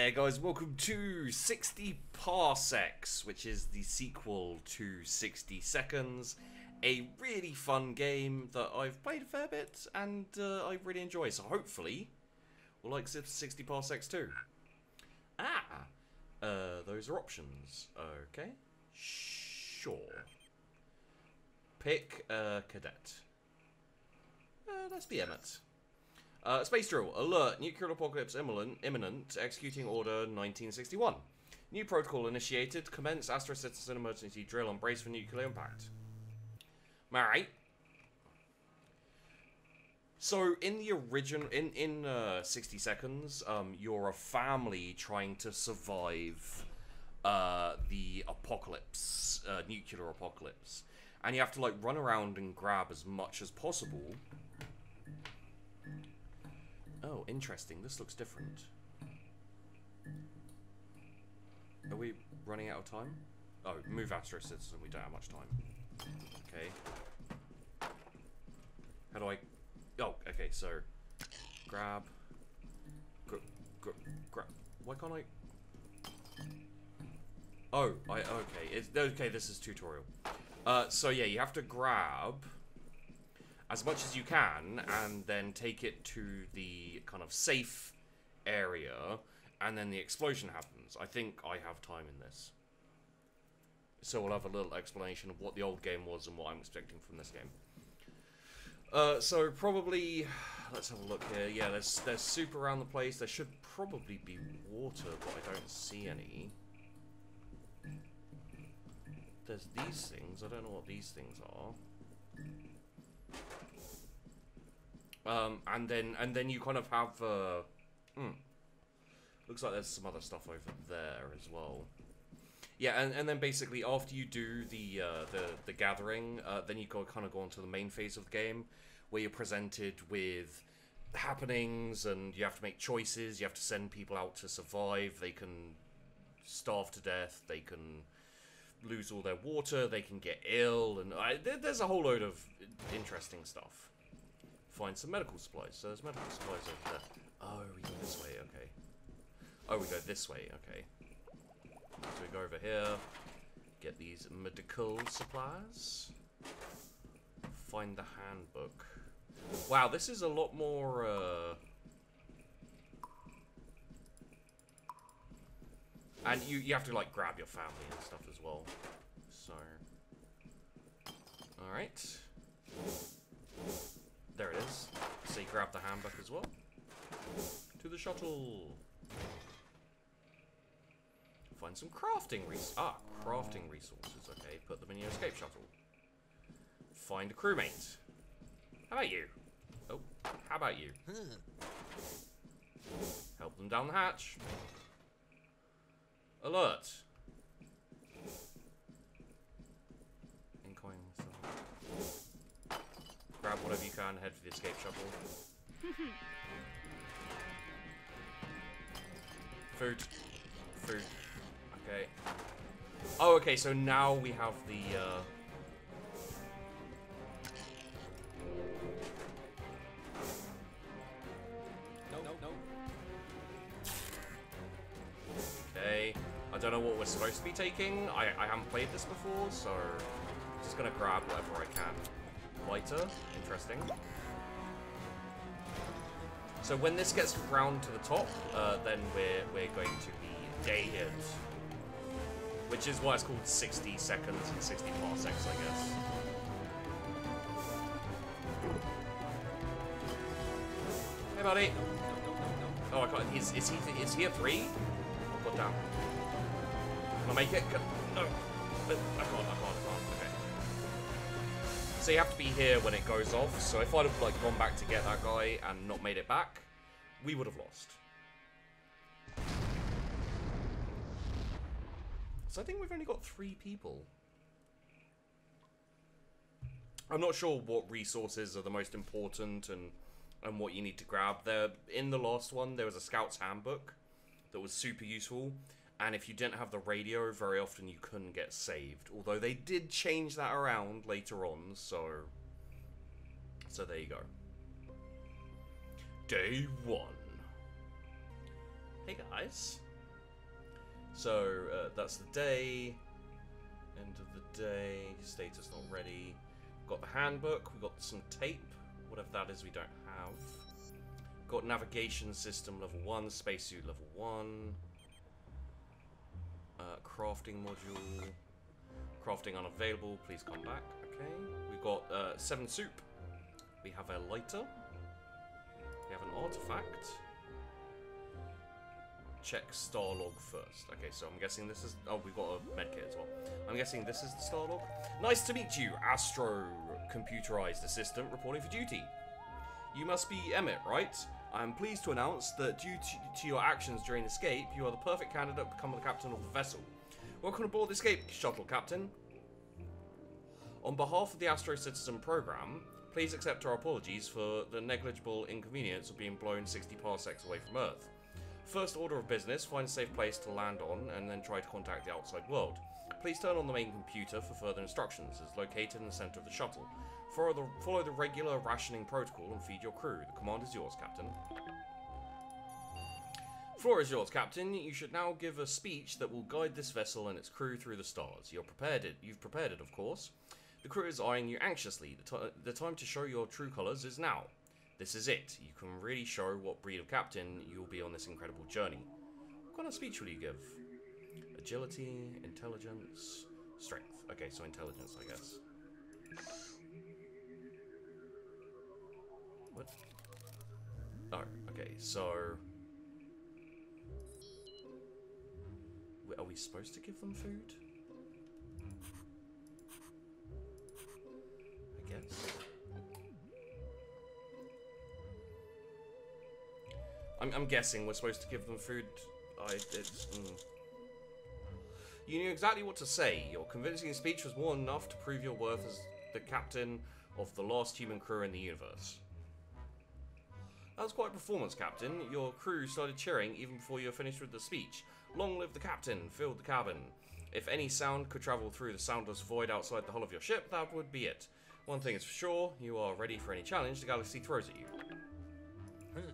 Hey guys, welcome to 60 Parsecs, which is the sequel to 60 Seconds. A really fun game that I've played a fair bit and I really enjoy, so hopefully we'll like 60 Parsecs too. Those are options. Okay, sure. Pick a cadet. Let's be Emmett. Space drill. Alert. Nuclear apocalypse imminent. Executing order 1961. New protocol initiated. Commence Astro Citizen emergency drill and brace for nuclear impact. Alright. So, in the original... In 60 Seconds, you're a family trying to survive the apocalypse. Nuclear apocalypse. And you have to, like, run around and grab as much as possible. Oh, interesting. This looks different. Are we running out of time? Oh, move Astro Citizen. We don't have much time. Okay. How do I... Oh, okay, so... Grab... Grab... Why can't I... Oh, okay. Okay, this is tutorial. So yeah, you have to grab... as much as you can, and then take it to the kind of safe area, and then the explosion happens. I think I have time in this. So we'll have a little explanation of what the old game was and what I'm expecting from this game. So probably, let's have a look here. Yeah, there's soup around the place. There should probably be water, but I don't see any. There's these things. I don't know what these things are. And then you kind of have, looks like there's some other stuff over there as well. Yeah, and then basically after you do the gathering, then you kind of go on to the main phase of the game, where you're presented with happenings, and you have to make choices, you have to send people out to survive, they can starve to death, they can lose all their water, they can get ill, and there's a whole load of interesting stuff. Find some medical supplies. So there's medical supplies over there. Oh, we go this way, okay. Oh, we go this way, okay. So we go over here, get these medical supplies. Find the handbook. Wow, this is a lot more, and you have to, like, grab your family and stuff as well. So... Alright. There it is. So you grab the handbook as well. To the shuttle. Find some crafting crafting resources. Okay, put them in your escape shuttle. Find a crewmate. How about you? Oh, how about you? Help them down the hatch. Alert. Incoming. Grab whatever you can, head for the escape shuttle. Food. Food. Okay. Oh, okay, so now we have the, No. Okay. I don't know what we're supposed to be taking. I haven't played this before, so I'm just gonna grab whatever I can. Lighter, interesting. So when this gets round to the top, then we're going to be dated, which is why it's called 60 seconds and 60 parsecs, I guess. Hey, buddy. Oh, I can't. Is he a 3? Oh, God damn. Can I make it? No. I can't. Okay. So you have to be here when it goes off. So if I'd have like gone back to get that guy and not made it back, we would have lost. So I think we've only got 3 people. I'm not sure what resources are the most important and what you need to grab. There, in the last one, there was a scout's handbook that was super useful. And if you didn't have the radio, very often you couldn't get saved. Although they did change that around later on, so there you go. Day 1. Hey guys. So, that's the day. End of the day. Status not ready. Got the handbook. We got some tape. Whatever that is, we don't have. Got navigation system level 1. Spacesuit level 1. Crafting module. Crafting unavailable. Please come back. Okay. We've got 7 soup. We have a lighter. We have an artifact. Check star log first. Okay, so I'm guessing this is... Oh, we've got a medkit as well. I'm guessing this is the star log. Nice to meet you, Astro computerized assistant reporting for duty. You must be Emmett, right? I am pleased to announce that due to your actions during escape, you are the perfect candidate to become the captain of the vessel. Welcome aboard the escape shuttle, Captain. On behalf of the Astro Citizen program, please accept our apologies for the negligible inconvenience of being blown 60 parsecs away from Earth. First order of business, find a safe place to land on, and then try to contact the outside world. Please turn on the main computer for further instructions. It's located in the center of the shuttle. Follow the regular rationing protocol and feed your crew. The command is yours, Captain. Floor is yours, Captain. You should now give a speech that will guide this vessel and its crew through the stars. You've prepared it, of course. The crew is eyeing you anxiously. The time to show your true colors is now. This is it. You can really show what breed of captain you'll be on this incredible journey. What kind of speech will you give? Agility, intelligence, strength. Okay, so intelligence, I guess. What? Oh, okay, so... Are we supposed to give them food? I guess. I'm guessing we're supposed to give them food. You knew exactly what to say. Your convincing speech was more than enough to prove your worth as the captain of the last human crew in the universe. That was quite a performance, Captain. Your crew started cheering even before you were finished with the speech. Long live the captain, filled the cabin. If any sound could travel through the soundless void outside the hull of your ship, that would be it. One thing is for sure, you are ready for any challenge the galaxy throws at you.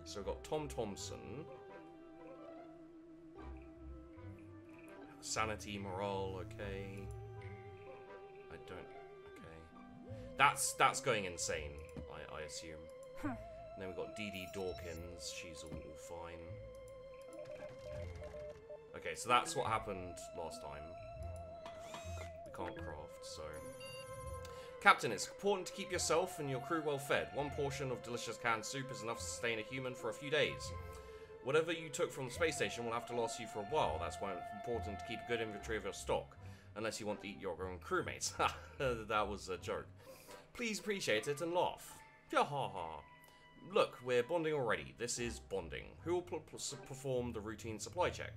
So we've got Tom Thompson. Sanity, morale, okay. I don't... Okay. That's going insane, I assume. Huh. And then we've got Dee Dee Dawkins. She's all fine. Okay, so that's what happened last time. We can't craft, so... Captain, it's important to keep yourself and your crew well fed. One portion of delicious canned soup is enough to sustain a human for a few days. Whatever you took from the space station will have to last you for a while. That's why it's important to keep a good inventory of your stock. Unless you want to eat your own crewmates. Ha! That was a joke. Please appreciate it and laugh. Ha ha ha. Look, we're bonding already. This is bonding. Who will perform the routine supply check?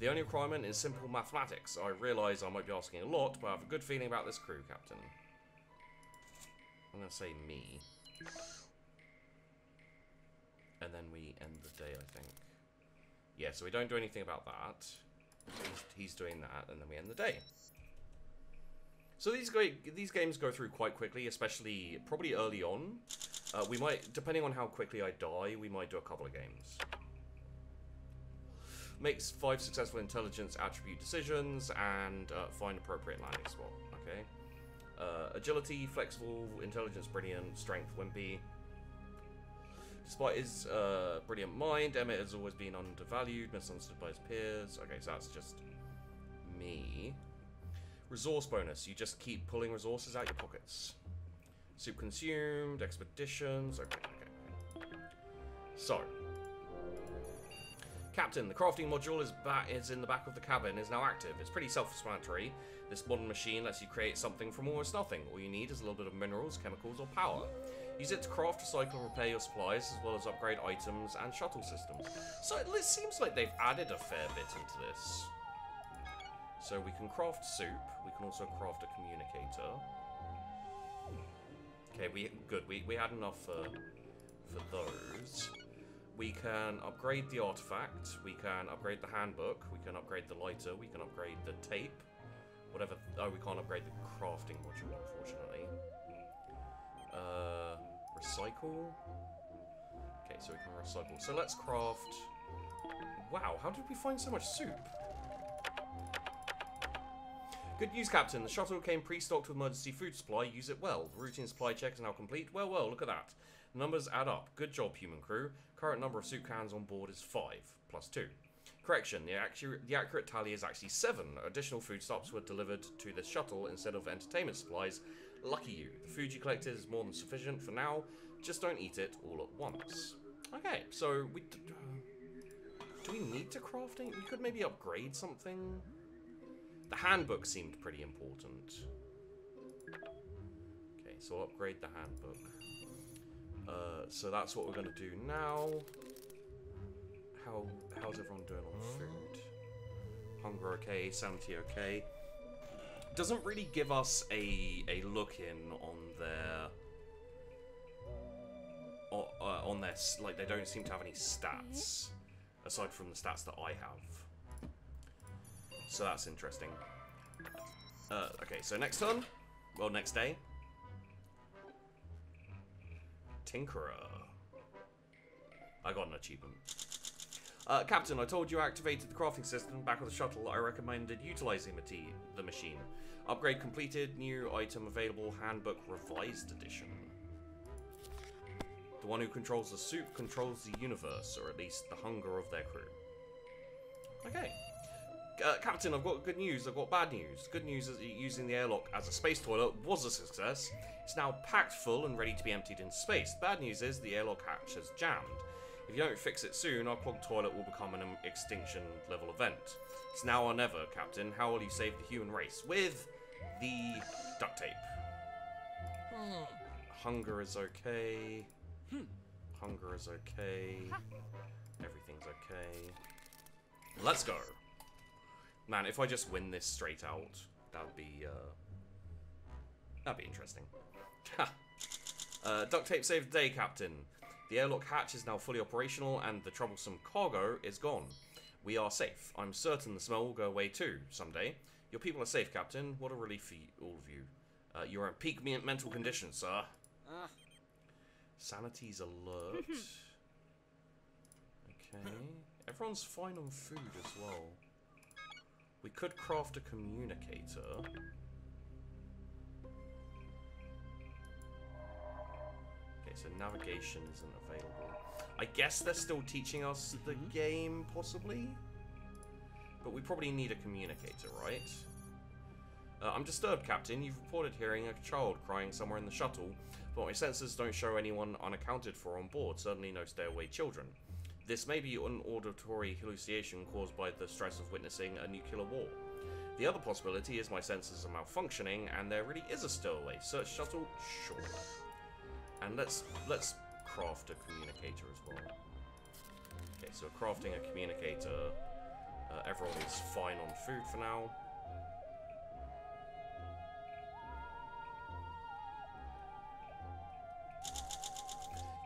The only requirement is simple mathematics. I realise I might be asking a lot, but I have a good feeling about this crew, Captain. I'm going to say me. And then we end the day, I think. Yeah, so we don't do anything about that. He's doing that, and then we end the day. So these games go through quite quickly, especially probably early on. We might, depending on how quickly I die, we might do a couple of games. Makes 5 successful intelligence attribute decisions, and find appropriate landing spot. Okay. Agility, flexible, intelligence, brilliant, strength, wimpy. Despite his brilliant mind, Emmett has always been undervalued, misunderstood by his peers. Okay, so that's just me. Resource bonus, you just keep pulling resources out your pockets. Soup consumed, expeditions, okay. So, Captain, the crafting module is in the back of the cabin, is now active. It's pretty self-explanatory. This modern machine lets you create something from almost nothing. All you need is a little bit of minerals, chemicals, or power. Use it to craft, recycle, and repair your supplies, as well as upgrade items and shuttle systems. So it seems like they've added a fair bit into this. So we can craft soup. We can also craft a communicator. Okay, we had enough for those. We can upgrade the artifact. We can upgrade the handbook. We can upgrade the lighter. We can upgrade the tape. Whatever. Oh, we can't upgrade the crafting module, unfortunately. Recycle. Okay, so we can recycle. So let's craft... Wow, how did we find so much soup? Good news, Captain. The shuttle came pre-stocked with emergency food supply. Use it well. The routine supply check is now complete. Well, look at that. The numbers add up. Good job, human crew. Current number of soup cans on board is 5, plus 2. Correction, the accurate tally is actually 7. Additional foodstuffs were delivered to the shuttle instead of entertainment supplies. Lucky you. The food you collected is more than sufficient for now. Just don't eat it all at once. Okay, so do we need to craft anything? We could maybe upgrade something. The handbook seemed pretty important. Okay, so I'll upgrade the handbook. So that's what we're going to do now. How's everyone doing on food? Hunger okay, sanity okay. Doesn't really give us a look in on their like they don't seem to have any stats aside from the stats that I have. So that's interesting. Okay, so next turn, well next day. Tinkerer. I got an achievement. Captain, I told you I activated the crafting system back with the shuttle. I recommended utilizing the machine. Upgrade completed. New item available. Handbook revised edition. The one who controls the soup controls the universe, or at least the hunger of their crew. Okay. Captain, I've got good news. I've got bad news. Good news is that using the airlock as a space toilet was a success. It's now packed full and ready to be emptied into space. The bad news is the airlock hatch has jammed. If you don't fix it soon, our clogged toilet will become an extinction level event. It's now or never, Captain. How will you save the human race? With the duct tape. Hunger is okay. Hunger is okay. Everything's okay. Let's go. Man, if I just win this straight out, that'd be interesting. Duct tape saved the day, Captain. The airlock hatch is now fully operational and the troublesome cargo is gone. We are safe. I'm certain the smell will go away too, someday. Your people are safe, Captain. What a relief for all of you. You're in peak mental condition, sir. Sanity's alert. Okay. Everyone's fine on food as well. We could craft a communicator. So navigation isn't available. I guess they're still teaching us the game, possibly? But we probably need a communicator, right? I'm disturbed, Captain. You've reported hearing a child crying somewhere in the shuttle, but my sensors don't show anyone unaccounted for on board, certainly no stay-away children. This may be an auditory hallucination caused by the stress of witnessing a nuclear war. The other possibility is my sensors are malfunctioning and there really is a stowaway. Search shuttle? Sure. And let's craft a communicator as well. Okay, so we're crafting a communicator. Everyone is fine on food for now.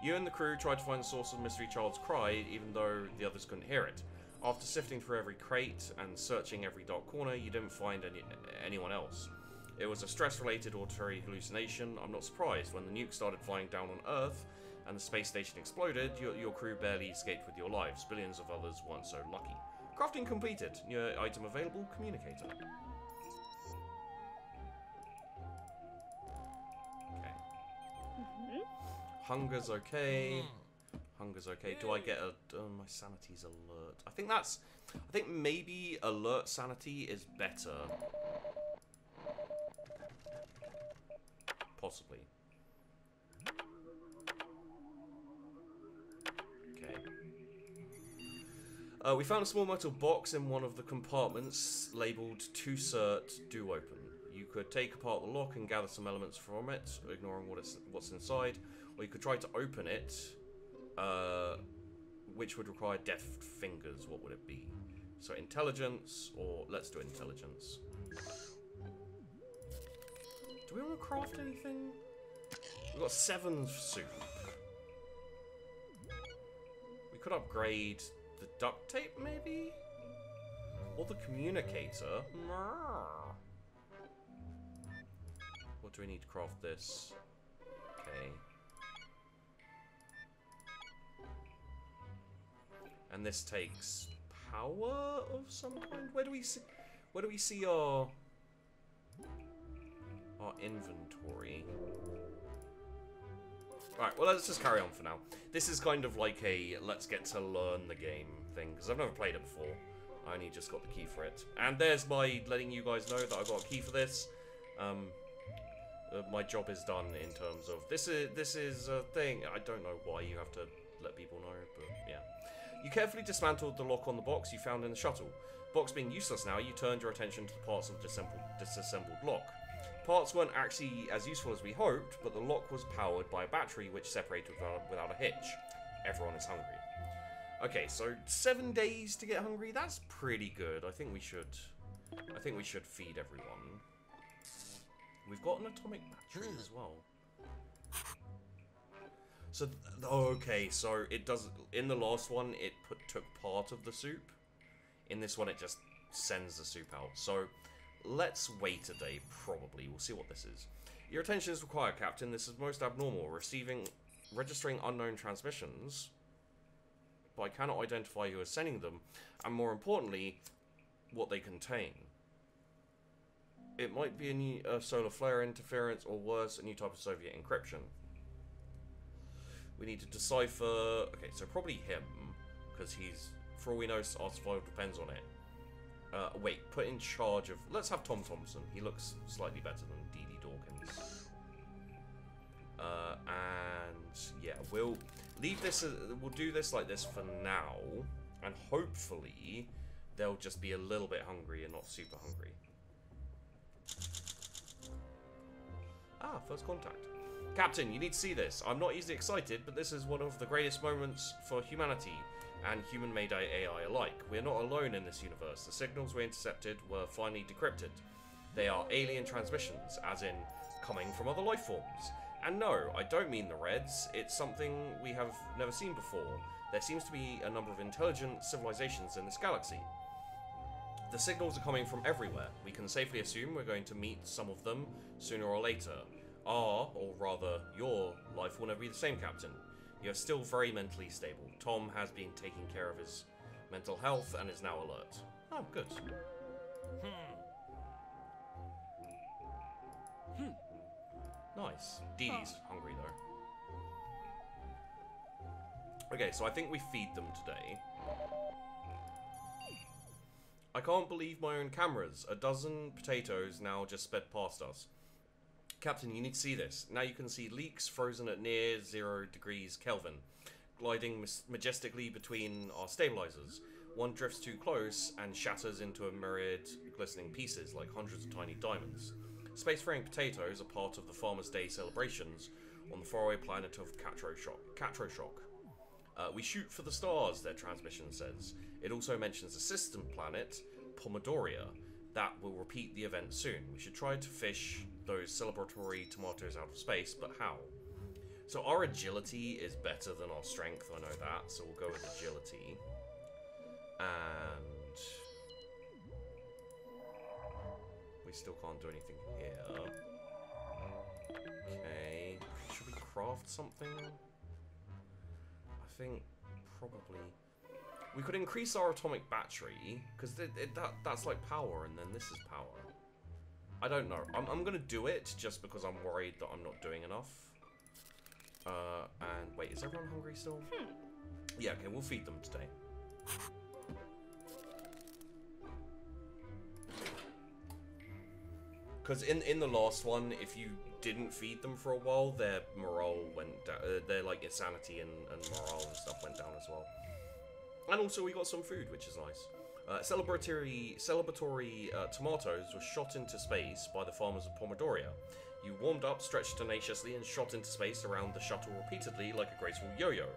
You and the crew tried to find the source of the mystery child's cry, even though the others couldn't hear it. After sifting through every crate and searching every dark corner, you didn't find anyone else. It was a stress-related auditory hallucination. I'm not surprised. When the nuke started flying down on Earth and the space station exploded, your crew barely escaped with your lives. Billions of others weren't so lucky. Crafting completed. New item available, communicator. Okay. Hunger's okay. Hunger's okay. Do I get a... my sanity's alert. I think maybe alert sanity is better. Possibly. Okay. We found a small metal box in one of the compartments labeled "To Cert, Do Open." You could take apart the lock and gather some elements from it, ignoring what's inside, or you could try to open it, which would require deft fingers. What would it be? So intelligence, or let's do intelligence. Do we want to craft anything? We've got 7 soup. We could upgrade the duct tape, maybe? Or the communicator. What do we need to craft this? Okay. And this takes power of some kind? Where do we see our... our inventory. Alright, well, let's just carry on for now. This is kind of like a let's get to learn the game thing, because I've never played it before. I only just got the key for it. And there's my letting you guys know that I got a key for this. My job is done in terms of this is a thing. I don't know why you have to let people know, but yeah. You carefully dismantled the lock on the box you found in the shuttle. Box being useless now, you turned your attention to the parts of the disassembled lock. Parts weren't actually as useful as we hoped, but the lock was powered by a battery which separated without a hitch. Everyone is hungry. Okay, so 7 days to get hungry. That's pretty good. I think we should feed everyone. We've got an atomic battery as well. So okay, so it does. In the last one, it took part of the soup. In this one, it just sends the soup out. So let's wait a day. Probably we'll see what this is. Your attention is required, Captain. This is most abnormal. Registering unknown transmissions, but I cannot identify who is sending them, and more importantly, what they contain. It might be a new solar flare interference, or worse, a new type of Soviet encryption. We need to decipher. Okay, so probably him, because he's, for all we know, our survival depends on it. Wait, put in charge of. Let's have Tom Thompson. He looks slightly better than Dee Dee Dawkins. And yeah, we'll leave this. We'll do this like this for now, and hopefully they'll just be a little bit hungry and not super hungry. Ah, first contact. Captain, you need to see this. I'm not easily excited, but this is one of the greatest moments for humanity and human-made AI alike. We are not alone in this universe. The signals we intercepted were finally decrypted. They are alien transmissions, as in coming from other life forms. And no, I don't mean the Reds. It's something we have never seen before. There seems to be a number of intelligent civilizations in this galaxy. The signals are coming from everywhere. We can safely assume we're going to meet some of them sooner or later. Our, or rather your, life will never be the same, Captain. You're still very mentally stable. Tom has been taking care of his mental health and is now alert. Oh, good. Nice. Dee Dee's hungry, though. Okay, so I think we feed them today. I can't believe my own cameras. A dozen potatoes now just sped past us. Captain, you need to see this. Now you can see leaks frozen at near 0 degrees Kelvin, gliding majestically between our stabilizers. One drifts too close and shatters into a myriad glistening pieces like hundreds of tiny diamonds. Spacefaring potatoes are part of the Farmer's Day celebrations on the faraway planet of Catroshock. We shoot for the stars, their transmission says. It also mentions a system planet, Pomodoria, that will repeat the event soon. We should try to fish those celebratory tomatoes out of space, but how? So our agility is better than our strength, I know that, so we'll go with agility. And we still can't do anything here. Okay, should we craft something? I think probably we could increase our atomic battery, because that's like power, and then this is power. I don't know. I'm gonna do it just because I'm worried that I'm not doing enough. And wait, is everyone hungry still? Yeah, okay, we'll feed them today. Because in the last one, if you didn't feed them for a while, their morale went down. Their like insanity and morale and stuff went down as well. And also we got some food, which is nice. Celebratory tomatoes were shot into space by the farmers of Pomodoria. You warmed up, stretched tenaciously, and shot into space around the shuttle repeatedly like a graceful yo-yo.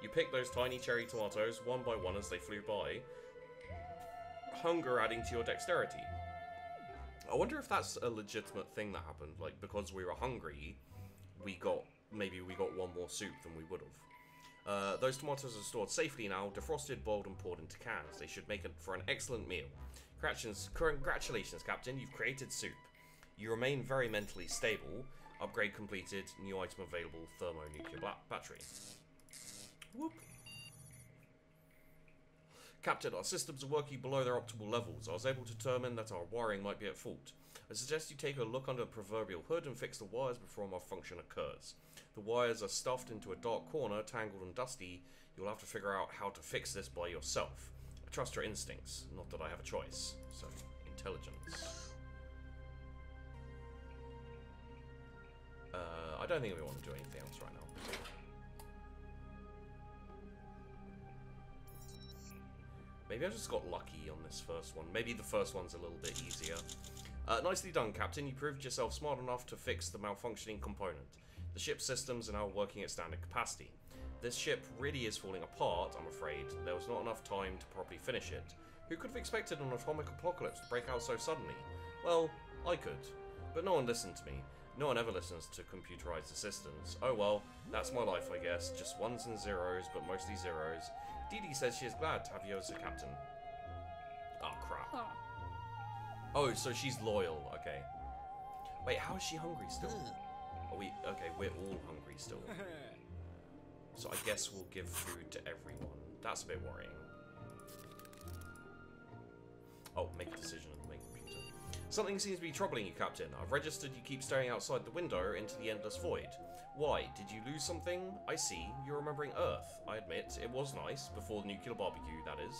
You picked those tiny cherry tomatoes one by one as they flew by, hunger adding to your dexterity. I wonder if that's a legitimate thing that happened, like because we were hungry, maybe we got one more soup than we would have. Those tomatoes are stored safely now, defrosted, boiled, and poured into cans. They should make it for an excellent meal. Congratulations, Captain, you've created soup. You remain very mentally stable. Upgrade completed, new item available, thermonuclear battery. Whoop. Captain, our systems are working below their optimal levels. I was able to determine that our wiring might be at fault. I suggest you take a look under the proverbial hood and fix the wires before a malfunction occurs. The wires are stuffed into a dark corner, tangled and dusty. You'll have to figure out how to fix this by yourself. I trust your instincts, not that I have a choice. So, intelligence. I don't think we want to do anything else right now. Maybe I just got lucky on this first one. Maybe the first one's a little bit easier. Nicely done, Captain. You proved yourself smart enough to fix the malfunctioning component. The ship's systems are now working at standard capacity. This ship really is falling apart, I'm afraid. There was not enough time to properly finish it. Who could have expected an atomic apocalypse to break out so suddenly? Well, I could. But no one listened to me. No one ever listens to computerized assistants. Oh well, that's my life, I guess. Just ones and zeros, but mostly zeros. Dee Dee says she is glad to have you as a captain. Oh, crap. Huh. Oh, so she's loyal. Okay. Wait, how is she hungry still? Are we... Okay, we're all hungry still. So I guess we'll give food to everyone. That's a bit worrying. Oh, make a decision and make a computer. Something seems to be troubling you, Captain. I've registered you keep staring outside the window into the endless void. Why? Did you lose something? I see. You're remembering Earth. I admit, it was nice. Before the nuclear barbecue, that is.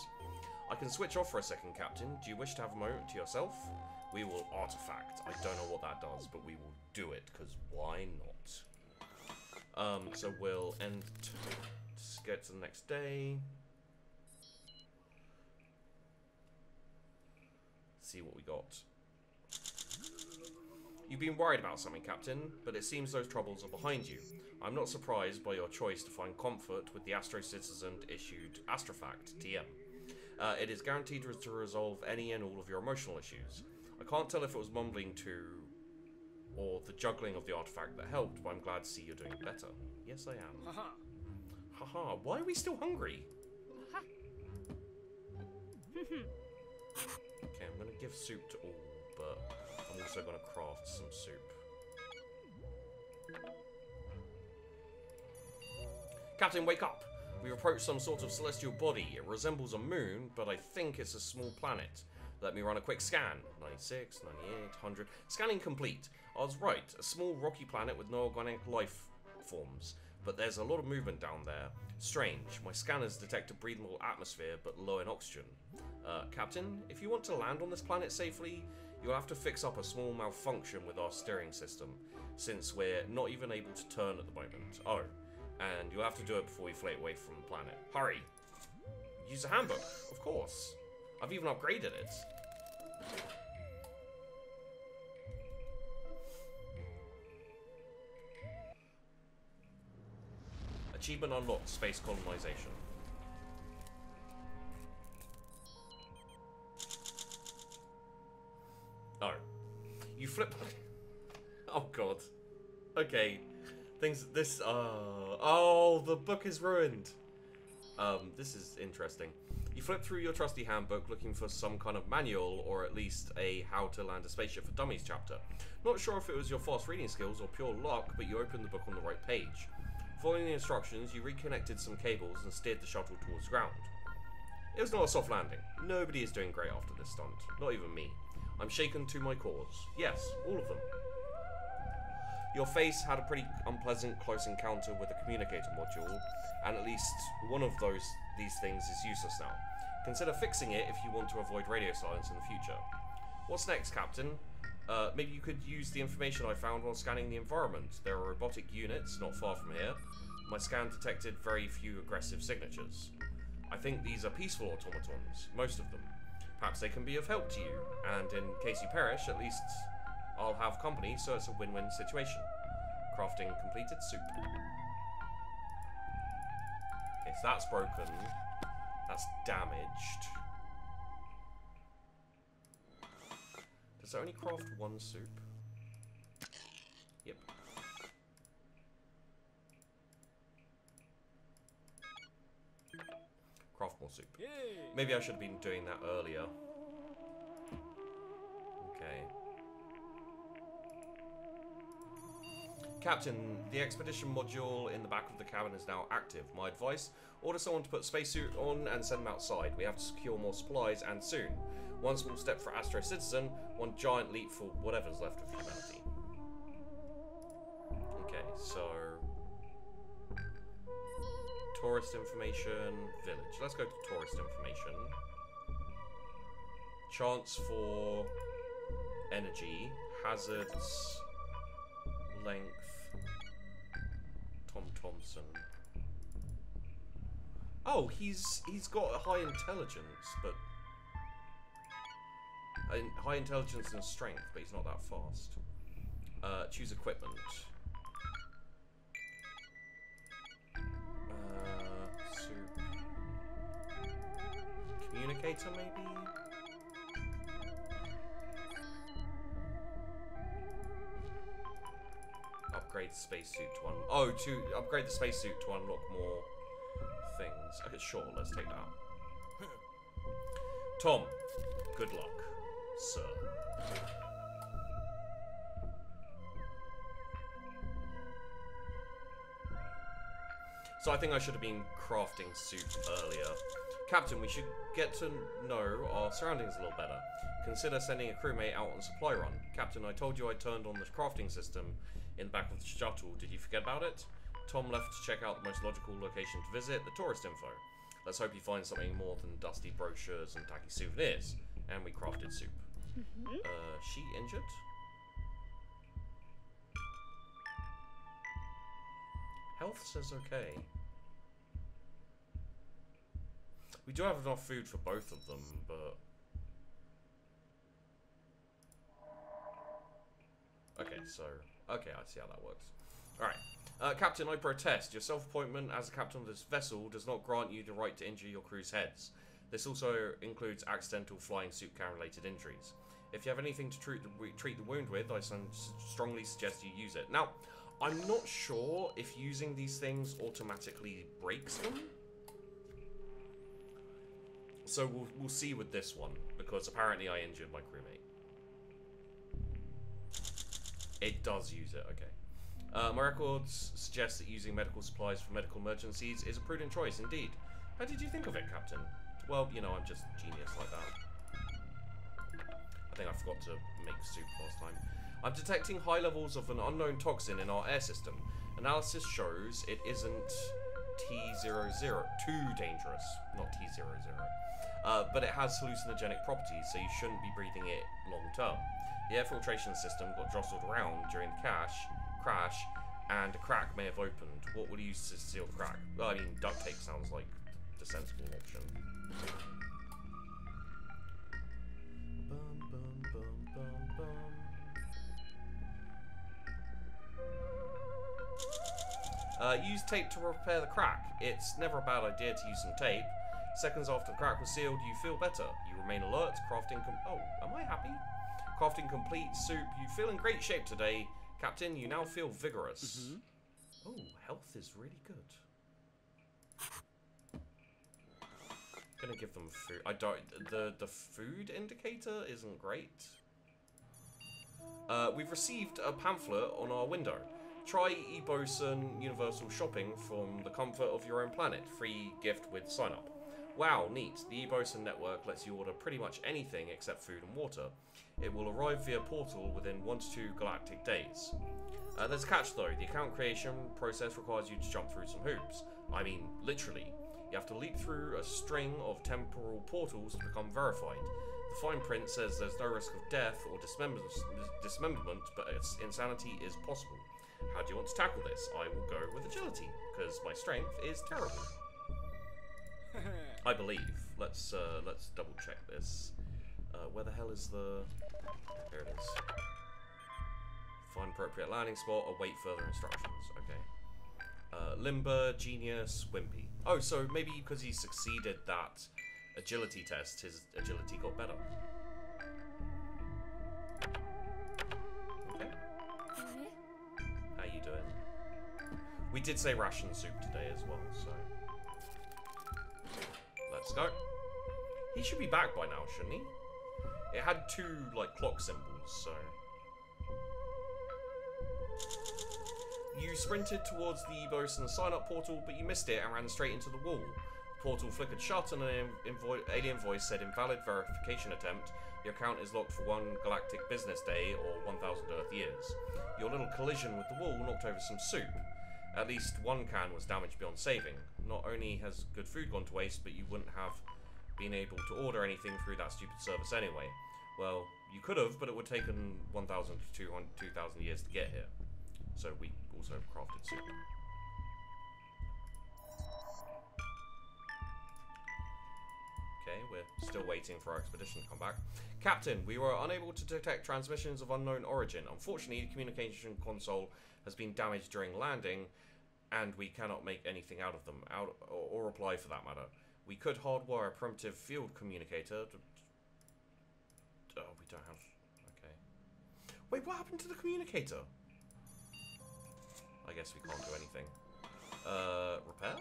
I can switch off for a second, Captain. Do you wish to have a moment to yourself? We will artifact. I don't know what that does, but we will do it, because why not? So we'll end... Just get to the next day. See what we got. You've been worried about something, Captain, but it seems those troubles are behind you. I'm not surprised by your choice to find comfort with the Astro Citizen-issued Astrofact, TM. It is guaranteed to resolve any and all of your emotional issues. I can't tell if it was mumbling to or the juggling of the artifact that helped, but I'm glad to see you're doing better. Yes, I am. Haha. Haha, why are we still hungry? Okay, I'm gonna give soup to all, but I'm also gonna craft some soup. Captain, wake up! We've approached some sort of celestial body. It resembles a moon, but I think it's a small planet. Let me run a quick scan. 96, 98, 100. Scanning complete. I was right. A small rocky planet with no organic life forms. But there's a lot of movement down there. Strange. My scanners detect a breathable atmosphere, but low in oxygen. Captain, if you want to land on this planet safely, you'll have to fix up a small malfunction with our steering system, since we're not even able to turn at the moment. Oh, and you'll have to do it before we float away from the planet. Hurry! Use the handbook, of course. I've even upgraded it. Achievement unlocked, space colonization. Oh. You flip... Oh god. Okay. Oh, the book is ruined. This is interesting. You flip through your trusty handbook looking for some kind of manual, or at least a how to land a spaceship for dummies chapter. Not sure if it was your fast reading skills or pure luck, but you opened the book on the right page. Following the instructions, you reconnected some cables and steered the shuttle towards ground. It was not a soft landing. Nobody is doing great after this stunt. Not even me. I'm shaken to my cores. Yes, all of them. Your face had a pretty unpleasant close encounter with the communicator module, and at least one of these things is useless now. Consider fixing it if you want to avoid radio silence in the future. What's next, Captain? Maybe you could use the information I found while scanning the environment. There are robotic units not far from here. My scan detected very few aggressive signatures. I think these are peaceful automatons, most of them. Perhaps they can be of help to you, and in case you perish, at least I'll have company, so it's a win-win situation. Crafting completed soup. If that's broken, that's damaged. Does it only craft one soup? Yep. Craft more soup. Yay. Maybe I should have been doing that earlier. Okay. Captain, the expedition module in the back of the cabin is now active. My advice, order someone to put a spacesuit on and send them outside. We have to secure more supplies, and soon. One small step for Astro Citizen, one giant leap for whatever's left of humanity. Okay, so... tourist information, village. Let's go to tourist information. Chance for energy, hazards, length, Tom Thompson. Oh, he's got a high intelligence, but high intelligence and strength, but he's not that fast. Choose equipment. Soup. Communicator, maybe? Upgrade the spacesuit to unlock. Oh, to upgrade the spacesuit to unlock more things. Okay, sure, let's take that. Tom, good luck, sir. So I think I should have been crafting soup earlier. Captain, we should get to know our surroundings a little better. Consider sending a crewmate out on a supply run. Captain, I told you I turned on the crafting system in the back of the shuttle. Did you forget about it? Tom left to check out the most logical location to visit, the tourist info. Let's hope he finds something more than dusty brochures and tacky souvenirs. And we crafted soup. She injured? Health says okay. We do have enough food for both of them, but... okay, so... okay, I see how that works. Alright. Captain, I protest. Your self-appointment as the captain of this vessel does not grant you the right to injure your crew's heads. This also includes accidental flying soup can-related injuries. If you have anything to treat the wound with, I strongly suggest you use it. Now, I'm not sure if using these things automatically breaks them. So we'll see with this one, because apparently I injured my crewmate. It does use it, okay. My records suggest that using medical supplies for medical emergencies is a prudent choice indeed. How did you think of it, Captain? Well, you know, I'm just genius like that. I think I forgot to make soup last time. I'm detecting high levels of an unknown toxin in our air system. Analysis shows it isn't T00, too dangerous, not T00. But it has hallucinogenic properties, so you shouldn't be breathing it long term. The air filtration system got jostled around during the crash, and a crack may have opened. What would you use to seal the crack? Well, I mean, duct tape sounds like the sensible option. Use tape to repair the crack. It's never a bad idea to use some tape. Seconds after the crack was sealed, you feel better. You remain alert, crafting oh, am I happy? Crafting complete soup. You feel in great shape today, Captain. You now feel vigorous. Oh, health is really good. Gonna give them food. I don't. The food indicator isn't great. We've received a pamphlet on our window. Try eBosun Universal Shopping from the comfort of your own planet. Free gift with sign up. Wow, neat. The eBosun network lets you order pretty much anything except food and water. It will arrive via portal within 1 to 2 galactic days. There's a catch though. The account creation process requires you to jump through some hoops. I mean, literally. You have to leap through a string of temporal portals to become verified. The fine print says there's no risk of death or dismemberment, but insanity is possible. How do you want to tackle this? I will go with agility, because my strength is terrible. I believe. Let's double check this. Where the hell is the... There it is. Find appropriate landing spot, await further instructions. Okay. Limber, Genius, Wimpy. Oh, so maybe because he succeeded that agility test, his agility got better. Okay. How you doing? We did say ration soup today as well, so... Let's go. He should be back by now, shouldn't he? It had 2, like, clock symbols, so... You sprinted towards the eBosun sign-up portal, but you missed it and ran straight into the wall. portal flickered shut and an alien voice said, "Invalid verification attempt. Your account is locked for 1 galactic business day or 1,000 Earth years." Your little collision with the wall knocked over some soup. At least one can was damaged beyond saving. Not only has good food gone to waste, but you wouldn't have been able to order anything through that stupid service anyway. Well, you could have, but it would have taken 1,000 to 2,000 years to get here. So we also crafted soup. Okay, we're still waiting for our expedition to come back. Captain, we were unable to detect transmissions of unknown origin. Unfortunately, the communication console has been damaged during landing, and we cannot make anything out of them, or reply for that matter. We could hardwire a primitive field communicator. Oh, we don't have... Okay. Wait, what happened to the communicator? I guess we can't do anything. Repair?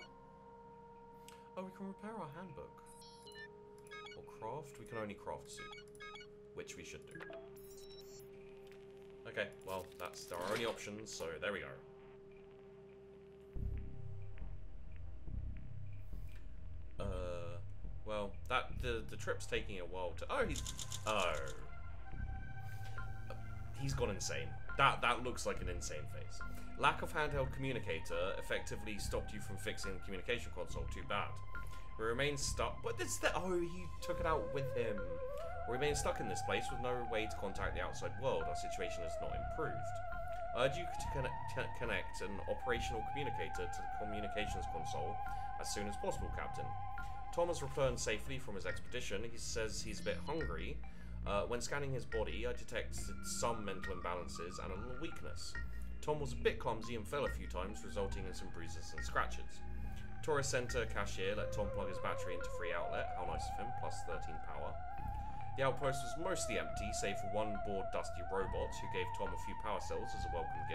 Oh, we can repair our handbook. Or craft? We can only craft soup. Which we should do. Okay, well, that's our only options, so there we go. Well, the trip's taking a while to... Oh, he's gone insane. That looks like an insane face. Lack of handheld communicator effectively stopped you from fixing the communication console. Too bad. We remain stuck... But this... Oh, he took it out with him. We remain stuck in this place with no way to contact the outside world. Our situation has not improved. I urge you to connect an operational communicator to the communications console as soon as possible, Captain. Tom has returned safely from his expedition. He says he's a bit hungry. When scanning his body, I detected some mental imbalances and a little weakness. Tom was a bit clumsy and fell a few times, resulting in some bruises and scratches. Tourist Center cashier let Tom plug his battery into free outlet. How nice of him, plus 13 power. The outpost was mostly empty, save for one bored, dusty robot who gave Tom a few power cells as a welcome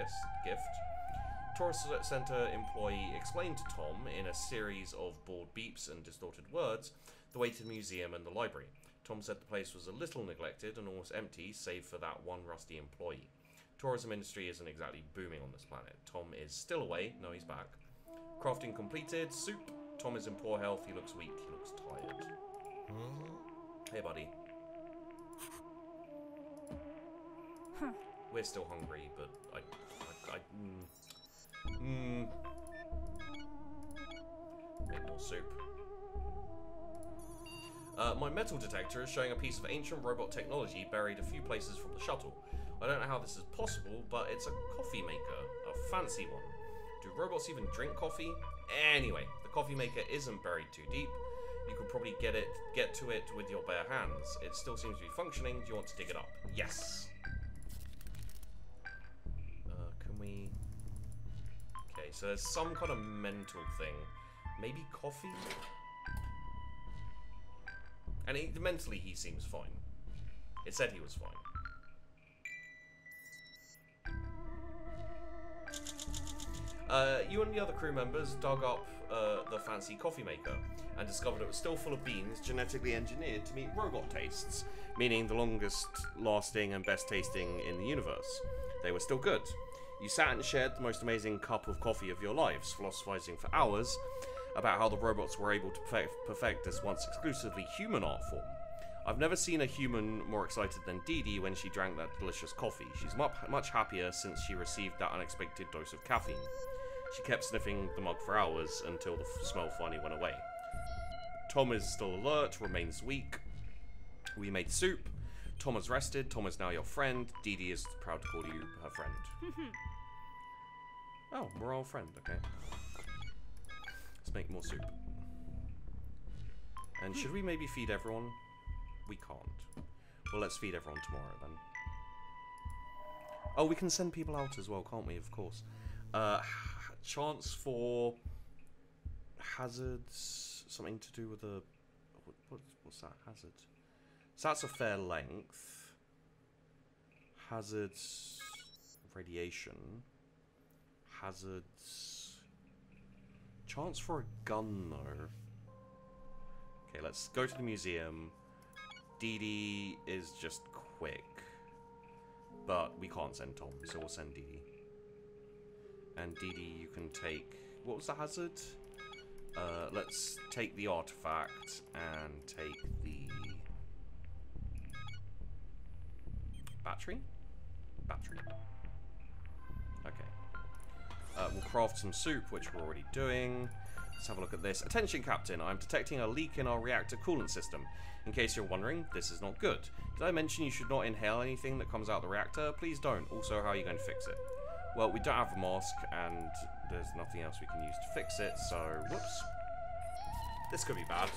gift. Tourist Center employee explained to Tom, in a series of bored beeps and distorted words, the way to the museum and the library. Tom said the place was a little neglected and almost empty, save for that one rusty employee. Tourism industry isn't exactly booming on this planet. Tom is still away. No, he's back. Crafting completed. Soup. Tom is in poor health. He looks weak. He looks tired. Hey, buddy. We're still hungry, but Make more soup. My metal detector is showing a piece of ancient robot technology buried a few places from the shuttle. I don't know how this is possible, but it's a coffee maker, a fancy one. Do robots even drink coffee? Anyway, the coffee maker isn't buried too deep. You could probably get to it with your bare hands. It still seems to be functioning. Do you want to dig it up? Yes. Can we... Okay, so there's some kind of mental thing. Maybe coffee? And mentally he seems fine. It said he was fine. You and the other crew members dug up the fancy coffee maker and discovered it was still full of beans genetically engineered to meet robot tastes, meaning the longest lasting and best tasting in the universe. They were still good. You sat and shared the most amazing cup of coffee of your lives, philosophizing for hours about how the robots were able to perfect this once exclusively human art form. I've never seen a human more excited than Dee Dee when she drank that delicious coffee. She's much happier since she received that unexpected dose of caffeine. She kept sniffing the mug for hours until the smell finally went away. Tom is still alert, remains weak. We made soup. Tom has rested. Tom is now your friend. Dee Dee is proud to call you her friend. Oh, we're all friends, okay. Let's make more soup. And should we maybe feed everyone? We can't. Well, let's feed everyone tomorrow then. Oh, we can send people out as well, can't we? Of course. Chance for hazards, something to do with a... What's that? Hazard. So that's a fair length. Hazards... Radiation. Hazards... Chance for a gun, though. Okay, let's go to the museum. Dee Dee is just quick. But we can't send Tom, so we'll send Dee Dee. And Dee Dee, you can take... What was the hazard? Let's take the artifact and take the battery. Okay. We'll craft some soup, which we're already doing. Let's have a look at this. Attention, Captain. I'm detecting a leak in our reactor coolant system. In case you're wondering, this is not good. Did I mention you should not inhale anything that comes out of the reactor? Please don't. Also, how are you going to fix it? Well, we don't have a mask, and there's nothing else we can use to fix it, so... Whoops. This could be bad.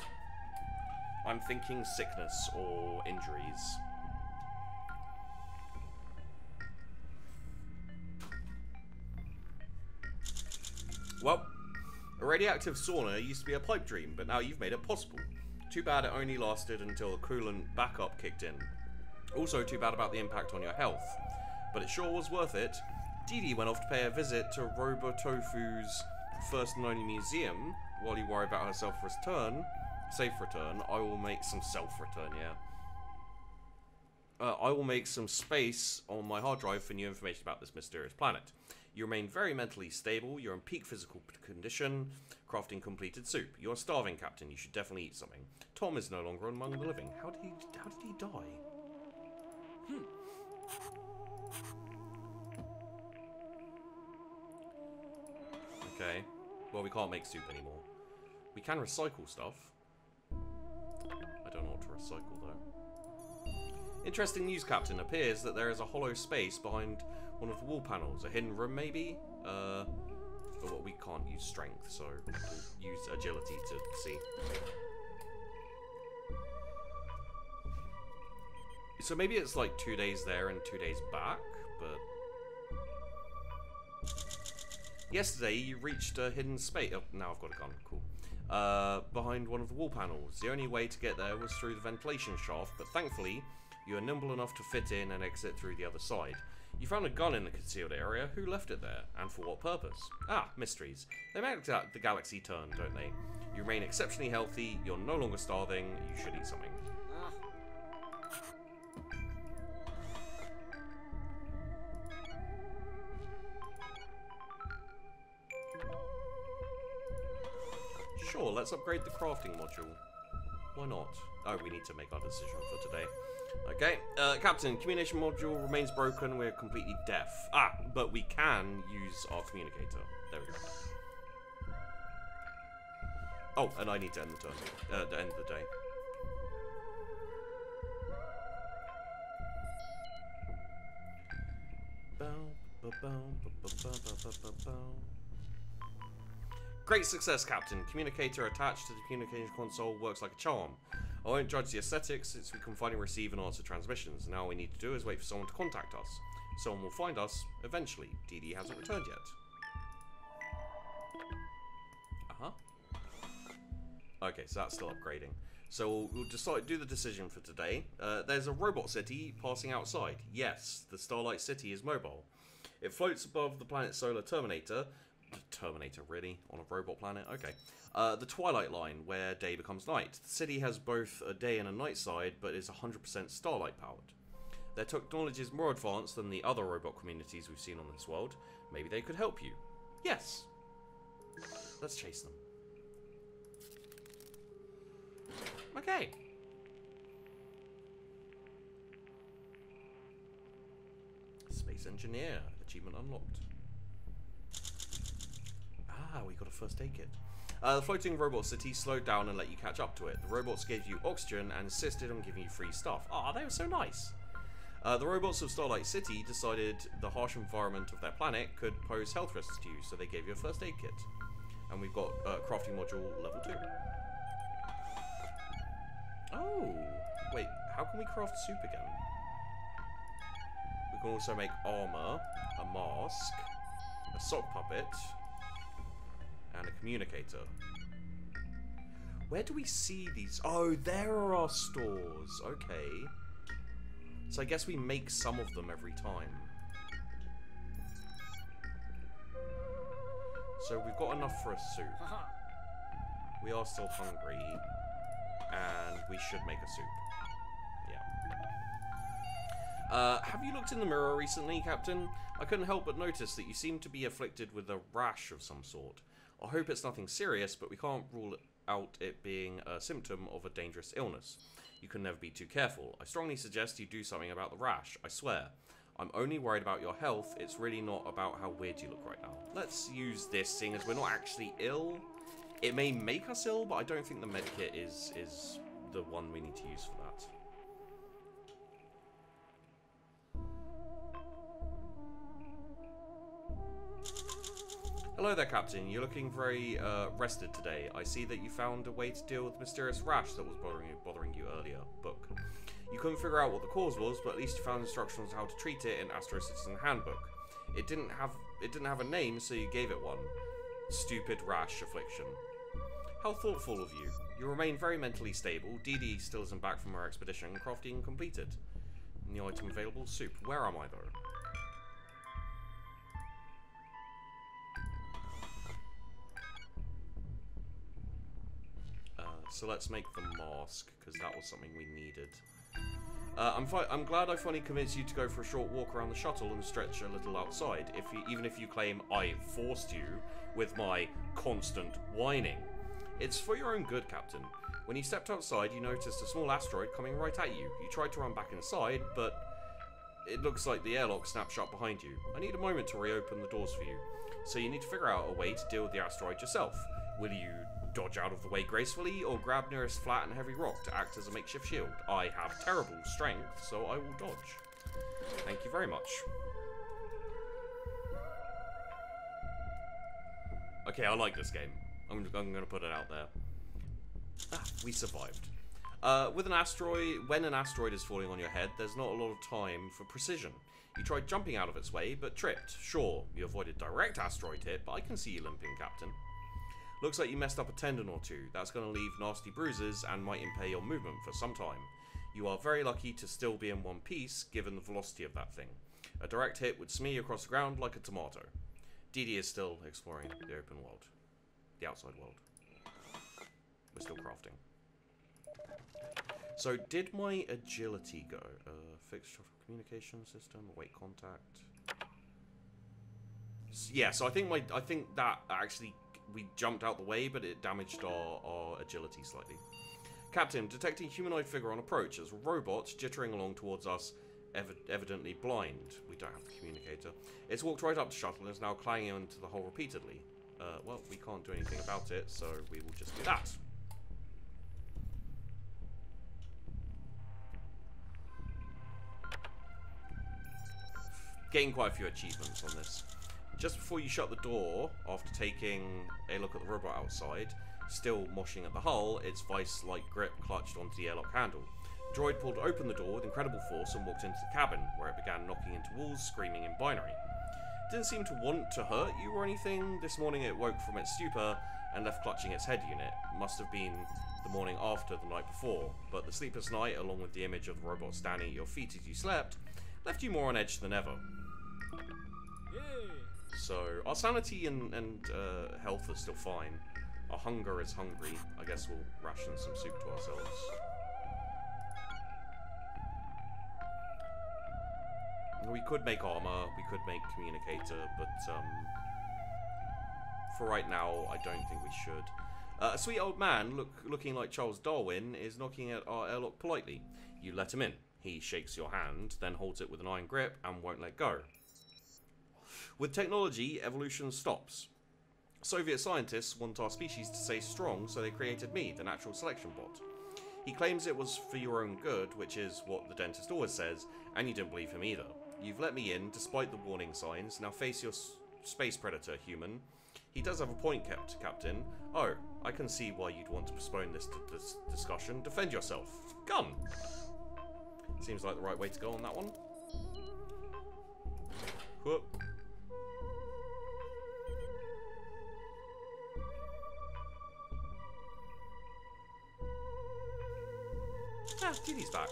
I'm thinking sickness or injuries. Well, a radioactive sauna used to be a pipe dream, but now you've made it possible. Too bad it only lasted until the coolant backup kicked in. Also too bad about the impact on your health. But it sure was worth it. Dee Dee went off to pay a visit to Robotofu's first and only museum. While you worry about her safe return, I will make some self-return, yeah. I will make some space on my hard drive for new information about this mysterious planet. You remain very mentally stable, you're in peak physical condition, crafting completed soup. You're starving, Captain, you should definitely eat something. Tom is no longer among the living. How did he die? Okay, well we can't make soup anymore. We can recycle stuff. I don't know what to recycle though. Interesting news, Captain. Appears that there is a hollow space behind one of the wall panels. A hidden room, maybe? But what we can't use strength, so we'll use agility to see. So maybe it's like 2 days there and 2 days back, but... Yesterday you reached a hidden space. Oh, now I've got a gun. Cool. Behind one of the wall panels. The only way to get there was through the ventilation shaft, but thankfully you are nimble enough to fit in and exit through the other side. You found a gun in the concealed area. Who left it there? And for what purpose? Ah, mysteries. They make the galaxy turn, don't they? You remain exceptionally healthy. You're no longer starving. You should eat something. Sure, let's upgrade the crafting module. Why not? Oh, we need to make our decision for today. Okay, Captain, communication module remains broken. We're completely deaf. Ah, but we can use our communicator. There we go. Oh, and I need to end the turn. The end of the day. Great success, Captain. Communicator attached to the communication console works like a charm. I won't judge the aesthetics since we can find and receive and answer transmissions. Now all we need to do is wait for someone to contact us. Someone will find us eventually. Dee Dee hasn't returned yet. Okay, so that's still upgrading. So we'll do the decision for today. There's a robot city passing outside. Yes, the Starlight City is mobile. It floats above the planet Solar Terminator. Terminator, really? On a robot planet? Okay. The Twilight Line, where day becomes night. The city has both a day and a night side, but is 100% starlight powered. Their technology is more advanced than the other robot communities we've seen on this world. Maybe they could help you. Yes. Let's chase them. Okay. Space Engineer. Achievement unlocked. Ah, we got a first aid kit. The floating robot city slowed down and let you catch up to it. The robots gave you oxygen and insisted on giving you free stuff. Ah, they were so nice. The robots of Starlight City decided the harsh environment of their planet could pose health risks to you, so they gave you a first aid kit. And we've got crafting module level 2. Oh, wait, how can we craft soup again? We can also make armor, a mask, a sock puppet, and a communicator. Where do we see these? Oh, there are our stores. Okay. So I guess we make some of them every time. So we've got enough for a soup. We are still hungry. And we should make a soup. Yeah. Have you looked in the mirror recently, Captain? I couldn't help but notice that you seem to be afflicted with a rash of some sort. I hope it's nothing serious, but we can't rule out it being a symptom of a dangerous illness. You can never be too careful. I strongly suggest you do something about the rash, I swear. I'm only worried about your health. It's really not about how weird you look right now. Let's use this, seeing as we're not actually ill. It may make us ill, but I don't think the medikit is the one we need to use for that. Hello there, Captain. You're looking very rested today. I see that you found a way to deal with the mysterious rash that was bothering you earlier. Book. You couldn't figure out what the cause was, but at least you found instructions on how to treat it in Astro Citizen Handbook. It didn't have a name, so you gave it one. Stupid rash affliction. How thoughtful of you. You remain very mentally stable. Dee Dee still isn't back from her expedition. Crafting completed. New item available. Soup. Where am I though? So let's make the mask, because that was something we needed. I'm glad I finally convinced you to go for a short walk around the shuttle and stretch a little outside, even if you claim I forced you with my constant whining. It's for your own good, Captain. When you stepped outside, you noticed a small asteroid coming right at you. You tried to run back inside, but it looks like the airlock snapped shut behind you. I need a moment to reopen the doors for you. So you need to figure out a way to deal with the asteroid yourself. Will you dodge out of the way gracefully, or grab nearest flat and heavy rock to act as a makeshift shield? I have terrible strength, so I will dodge. Thank you very much. Okay, I like this game. I'm gonna put it out there. Ah, we survived. When an asteroid is falling on your head, there's not a lot of time for precision. You tried jumping out of its way, but tripped. Sure, you avoided direct asteroid hit, but I can see you limping, Captain. Looks like you messed up a tendon or two. That's going to leave nasty bruises and might impair your movement for some time. You are very lucky to still be in one piece, given the velocity of that thing. A direct hit would smear you across the ground like a tomato. Dee Dee is still exploring the open world. The outside world. We're still crafting. So, did my agility go? Fixed shuttle communication system, await contact. Yeah, so I think that actually... we jumped out the way, but it damaged our agility slightly. Captain, detecting humanoid figure on approach as robots jittering along towards us, evidently blind. We don't have the communicator. It's walked right up to shuttle and is now clanging into the hull repeatedly. Well, we can't do anything about it, so we will just do that. Getting quite a few achievements on this. Just before you shut the door, after taking a look at the robot outside, still moshing at the hull, its vice-like grip clutched onto the airlock handle. The droid pulled open the door with incredible force and walked into the cabin, where it began knocking into walls, screaming in binary. It didn't seem to want to hurt you or anything. This morning it woke from its stupor and left clutching its head unit. Must have been the morning after the night before, but the sleepless night, along with the image of the robot standing at your feet as you slept, left you more on edge than ever. So, our sanity and health are still fine. Our hunger is hungry. I guess we'll ration some soup to ourselves. We could make armor, we could make communicator, but for right now, I don't think we should. A sweet old man, looking like Charles Darwin, is knocking at our airlock politely. You let him in. He shakes your hand, then holds it with an iron grip and won't let go. With technology, evolution stops. Soviet scientists want our species to stay strong, so they created me, the natural selection bot. He claims it was for your own good, which is what the dentist always says, and you didn't believe him either. You've let me in, despite the warning signs. Now face your space predator, human. He does have a point, Captain. Oh, I can see why you'd want to postpone this discussion. Defend yourself. Gun! Seems like the right way to go on that one. Whoop. Ah, Dee-Dee's back.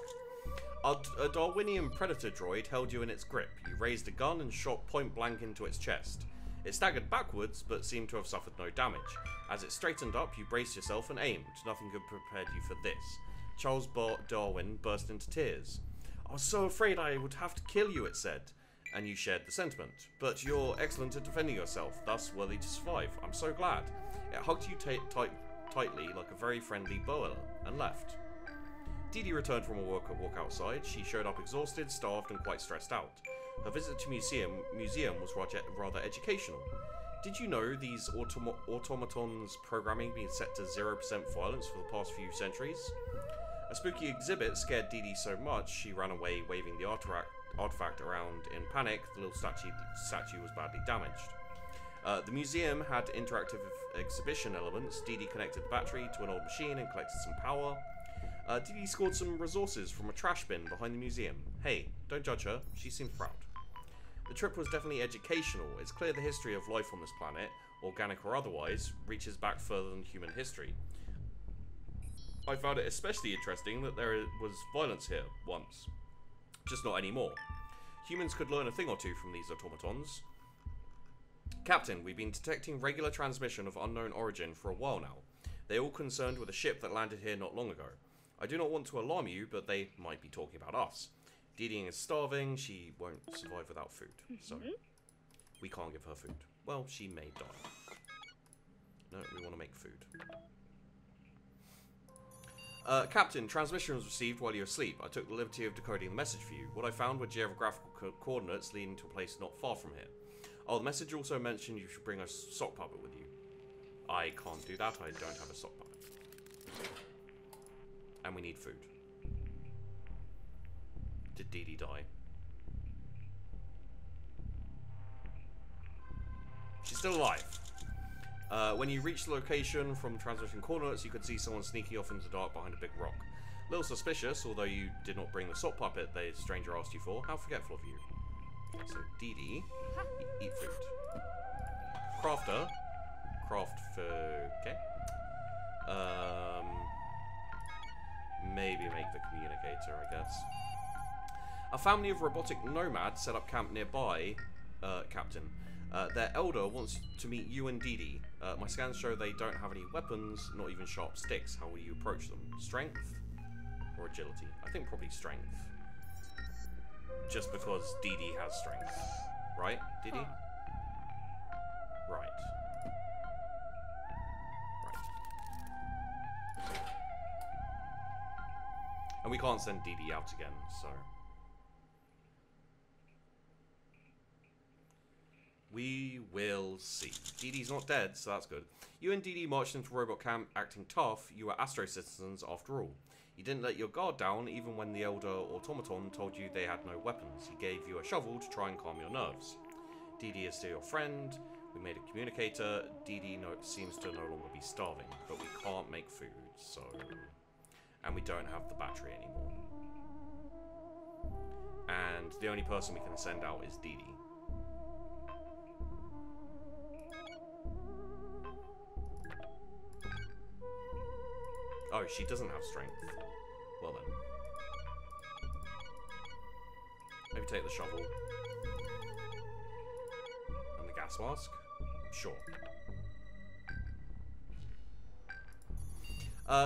A Darwinian predator droid held you in its grip. You raised a gun and shot point blank into its chest. It staggered backwards, but seemed to have suffered no damage. As it straightened up, you braced yourself and aimed. Nothing could prepare you for this. Charles Darwin burst into tears. I was so afraid I would have to kill you, it said. and you shared the sentiment. But you're excellent at defending yourself, thus worthy to survive. I'm so glad. It hugged you tightly like a very friendly boa and left. Dee Dee returned from a walk outside. She showed up exhausted, starved, and quite stressed out. Her visit to museum was rather educational. Did you know these automatons' programming being set to 0% violence for the past few centuries? A spooky exhibit scared Dee Dee so much she ran away, waving the artifact around in panic. The little statue was badly damaged. The museum had interactive exhibition elements. Dee Dee connected the battery to an old machine and collected some power. Dee Dee scored some resources from a trash bin behind the museum. Hey, don't judge her, she seems proud. The trip was definitely educational. It's clear the history of life on this planet, organic or otherwise, reaches back further than human history. I found it especially interesting that there was violence here once. Just not anymore. Humans could learn a thing or two from these automatons. Captain, we've been detecting regular transmission of unknown origin for a while now. They're all concerned with a ship that landed here not long ago. I do not want to alarm you, but they might be talking about us. Dee Dee is starving, she won't survive without food, so we can't give her food. Well, she may die. No, we want to make food. Captain, transmission was received while you were asleep. I took the liberty of decoding the message for you. What I found were geographical coordinates leading to a place not far from here. Oh, the message also mentioned you should bring a sock puppet with you. I can't do that, I don't have a sock puppet. And we need food. Did Dee Dee die? She's still alive. When you reach the location from transmission coordinates, you could see someone sneaking off into the dark behind a big rock. A little suspicious, although you did not bring the sock puppet the stranger asked you for. How forgetful of you. So, Dee Dee, eat food. Crafter. Craft for... okay. Maybe make the communicator, I guess. A family of robotic nomads set up camp nearby, Captain. Their elder wants to meet you and Dee Dee. My scans show they don't have any weapons, not even sharp sticks. How will you approach them? Strength or agility? I think probably strength. Just because Dee Dee has strength. Right, Dee Dee? Right. Right. And we can't send Dee Dee out again, so... we will see. Dee Dee's not dead, so that's good. You and Dee Dee marched into robot camp acting tough. You were Astro citizens after all. You didn't let your guard down even when the elder automaton told you they had no weapons. He gave you a shovel to try and calm your nerves. Dee Dee is still your friend. We made a communicator. Dee Dee seems to no longer be starving, but we can't make food, so... and we don't have the battery anymore. And the only person we can send out is Dee Dee. Oh, she doesn't have strength. Well then. Maybe take the shovel. And the gas mask? Sure.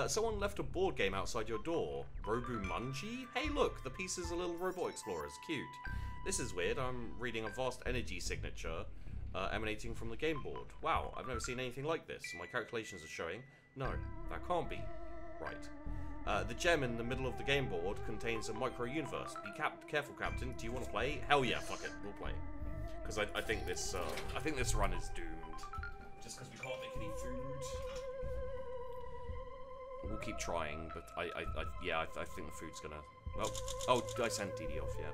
Someone left a board game outside your door. Robu Munji? Hey look, the piece is a little robot explorers. Cute. This is weird. I'm reading a vast energy signature emanating from the game board. Wow, I've never seen anything like this. My calculations are showing. No, that can't be. Right. The gem in the middle of the game board contains a micro-universe. Be careful, Captain. Do you want to play? Hell yeah, fuck it. We'll play. Because I think this run is doomed. Just because we can't make any food. We'll keep trying, but I think the food's gonna... well, oh, I sent Dee Dee off, yeah.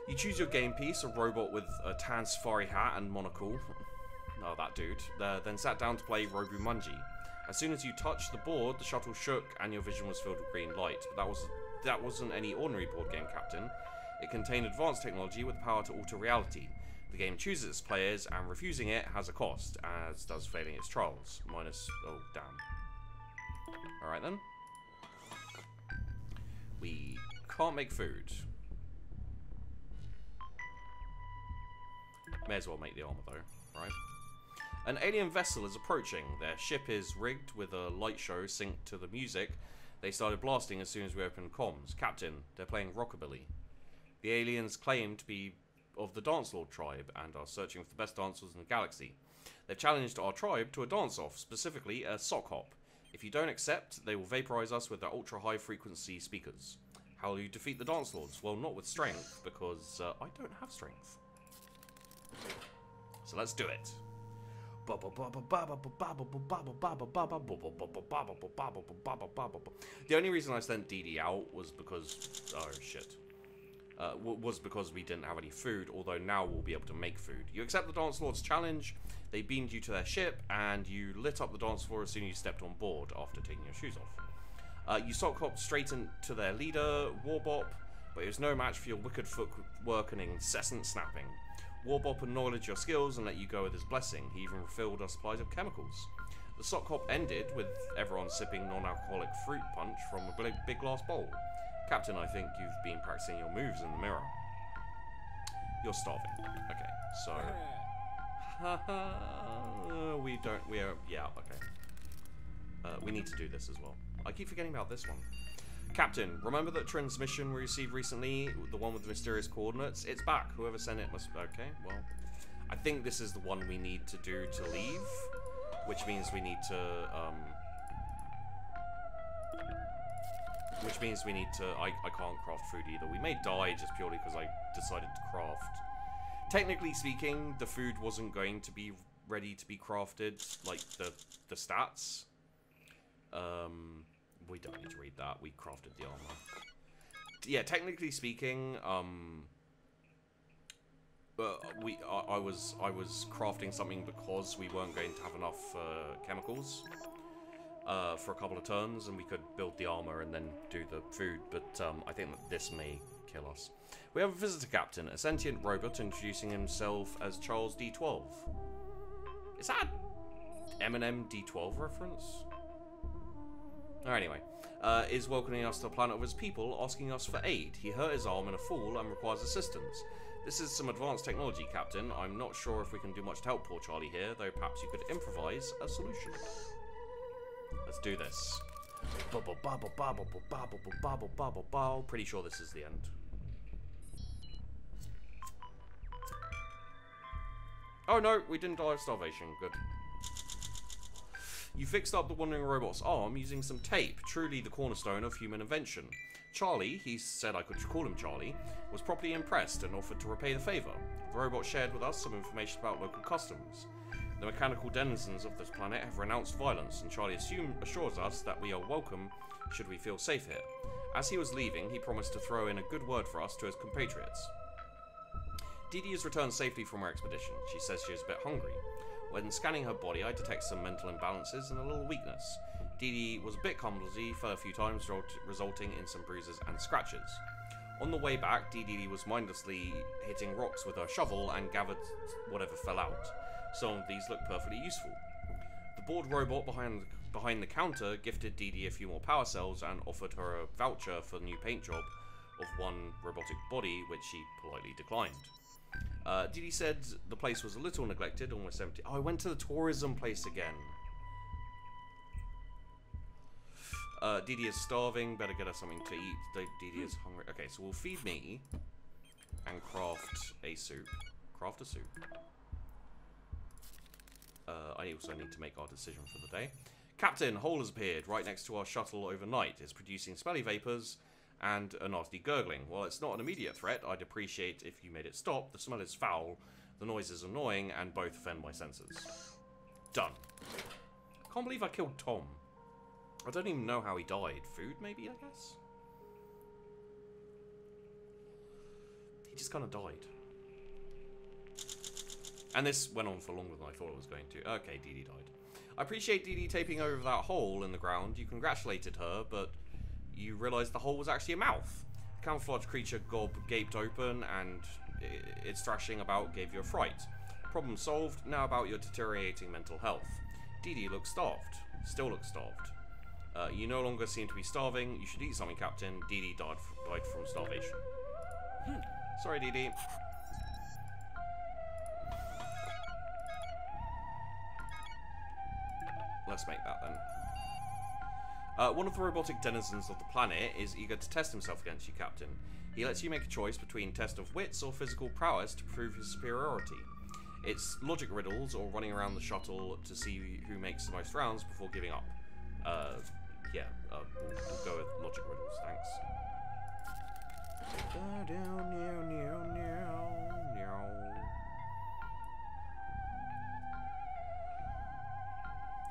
You choose your game piece, a robot with a tan safari hat and monocle. Oh, that dude. Then sat down to play Robu Munji. As soon as you touched the board, the shuttle shook and your vision was filled with green light. But that wasn't any ordinary board game, Captain. It contained advanced technology with the power to alter reality. The game chooses its players, and refusing it has a cost, as does failing its trials. Minus... oh, damn. Alright then. We can't make food. May as well make the armor though, right? An alien vessel is approaching. Their ship is rigged with a light show synced to the music. They started blasting as soon as we opened comms. Captain, they're playing rockabilly. The aliens claim to be of the Dance Lord tribe and are searching for the best dancers in the galaxy. They've challenged our tribe to a dance-off, specifically a sock hop. If you don't accept, they will vaporize us with their ultra-high frequency speakers. How will you defeat the Dance Lords? Well, not with strength, because I don't have strength. So let's do it. The only reason I sent DD out was because... oh, shit. Was because we didn't have any food, although now we'll be able to make food. You accept the Dance Lord's challenge, they beamed you to their ship, and you lit up the dance floor as soon as you stepped on board after taking your shoes off. You sock hopped straight into their leader, Warbop, but he was no match for your wicked footwork and incessant snapping. Warbop acknowledged your skills and let you go with his blessing. He even refilled our supplies of chemicals. The sock hop ended with everyone sipping non-alcoholic fruit punch from a big glass bowl. Captain, I think you've been practicing your moves in the mirror. You're starving. Okay, so... yeah, okay. We need to do this as well. I keep forgetting about this one. Captain, remember that transmission we received recently? The one with the mysterious coordinates? It's back. Whoever sent it must... okay, well... I think this is the one we need to do to leave. Which means we need to, I can't craft food either. We may die just purely because I decided to craft. Technically speaking, the food wasn't going to be ready to be crafted, like the stats. We don't need to read that. We crafted the armor. Yeah, technically speaking, I was crafting something because we weren't going to have enough chemicals for a couple of turns, and we could build the armor and then do the food, but I think that this may kill us. We have a visitor captain, a sentient robot introducing himself as Charles D12. Is that Eminem D12 reference? Anyway, is welcoming us to the planet of his people, asking us for aid. He hurt his arm in a fall and requires assistance. This is some advanced technology, Captain. I'm not sure if we can do much to help poor Charlie here, though perhaps you could improvise a solution. Let's do this. Pretty sure this is the end. Oh no, we didn't die of starvation. Good. You fixed up the wandering robot's arm using some tape, truly the cornerstone of human invention. Charlie, he said I could call him Charlie, was properly impressed and offered to repay the favour. The robot shared with us some information about local customs. The mechanical denizens of this planet have renounced violence, and Charlie assures us that we are welcome should we feel safe here. As he was leaving, he promised to throw in a good word for us to his compatriots. Dee Dee has returned safely from her expedition. She says she is a bit hungry. When scanning her body, I detect some mental imbalances and a little weakness. Dee Dee was a bit clumsy, fell a few times, resulting in some bruises and scratches. On the way back, Dee Dee was mindlessly hitting rocks with her shovel and gathered whatever fell out. Some of these look perfectly useful. The bored robot behind the counter gifted Dee Dee a few more power cells and offered her a voucher for the new paint job of one robotic body, which she politely declined. Dee Dee said the place was a little neglected, almost empty. Oh, I went to the tourism place again. Dee Dee is starving, better get her something to eat. Dee Dee is hungry. Okay, so we'll feed me and craft a soup. Craft a soup. I also need to make our decision for the day. Captain, hole has appeared right next to our shuttle overnight. It's producing smelly vapours and a nasty gurgling. While it's not an immediate threat, I'd appreciate if you made it stop. The smell is foul, the noise is annoying, and both offend my senses. Done. Can't believe I killed Tom. I don't even know how he died. Food, maybe, I guess? He just kind of died. And this went on for longer than I thought it was going to. Okay, Dee Dee died. I appreciate Dee Dee taping over that hole in the ground. You congratulated her, but you realised the hole was actually a mouth. The camouflage creature gaped open, and its thrashing about gave you a fright. Problem solved. Now about your deteriorating mental health. Dee Dee looks starved. Still looks starved. You no longer seem to be starving. You should eat something, Captain. Dee Dee died from starvation. Sorry, Dee Dee. Let's make that then. One of the robotic denizens of the planet is eager to test himself against you, Captain. He lets you make a choice between test of wits or physical prowess to prove his superiority. It's logic riddles or running around the shuttle to see who makes the most rounds before giving up. We'll go with logic riddles, thanks.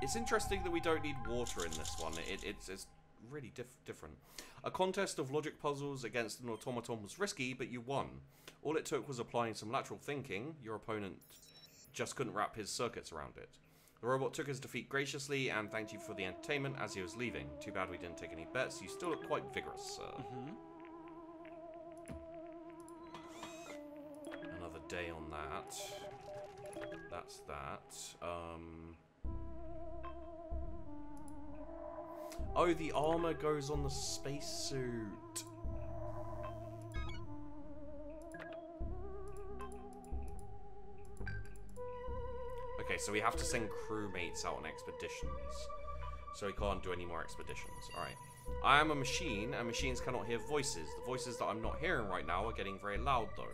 It's interesting that we don't need water in this one. It's really different. A contest of logic puzzles against an automaton was risky, but you won. All it took was applying some lateral thinking. Your opponent just couldn't wrap his circuits around it. The robot took his defeat graciously and thanked you for the entertainment as he was leaving. Too bad we didn't take any bets. You still look quite vigorous, sir. Another day on that. That's that. Oh, the armor goes on the spacesuit. Okay, so we have to send crewmates out on expeditions. So we can't do any more expeditions. Alright. I am a machine, and machines cannot hear voices. The voices that I'm not hearing right now are getting very loud, though.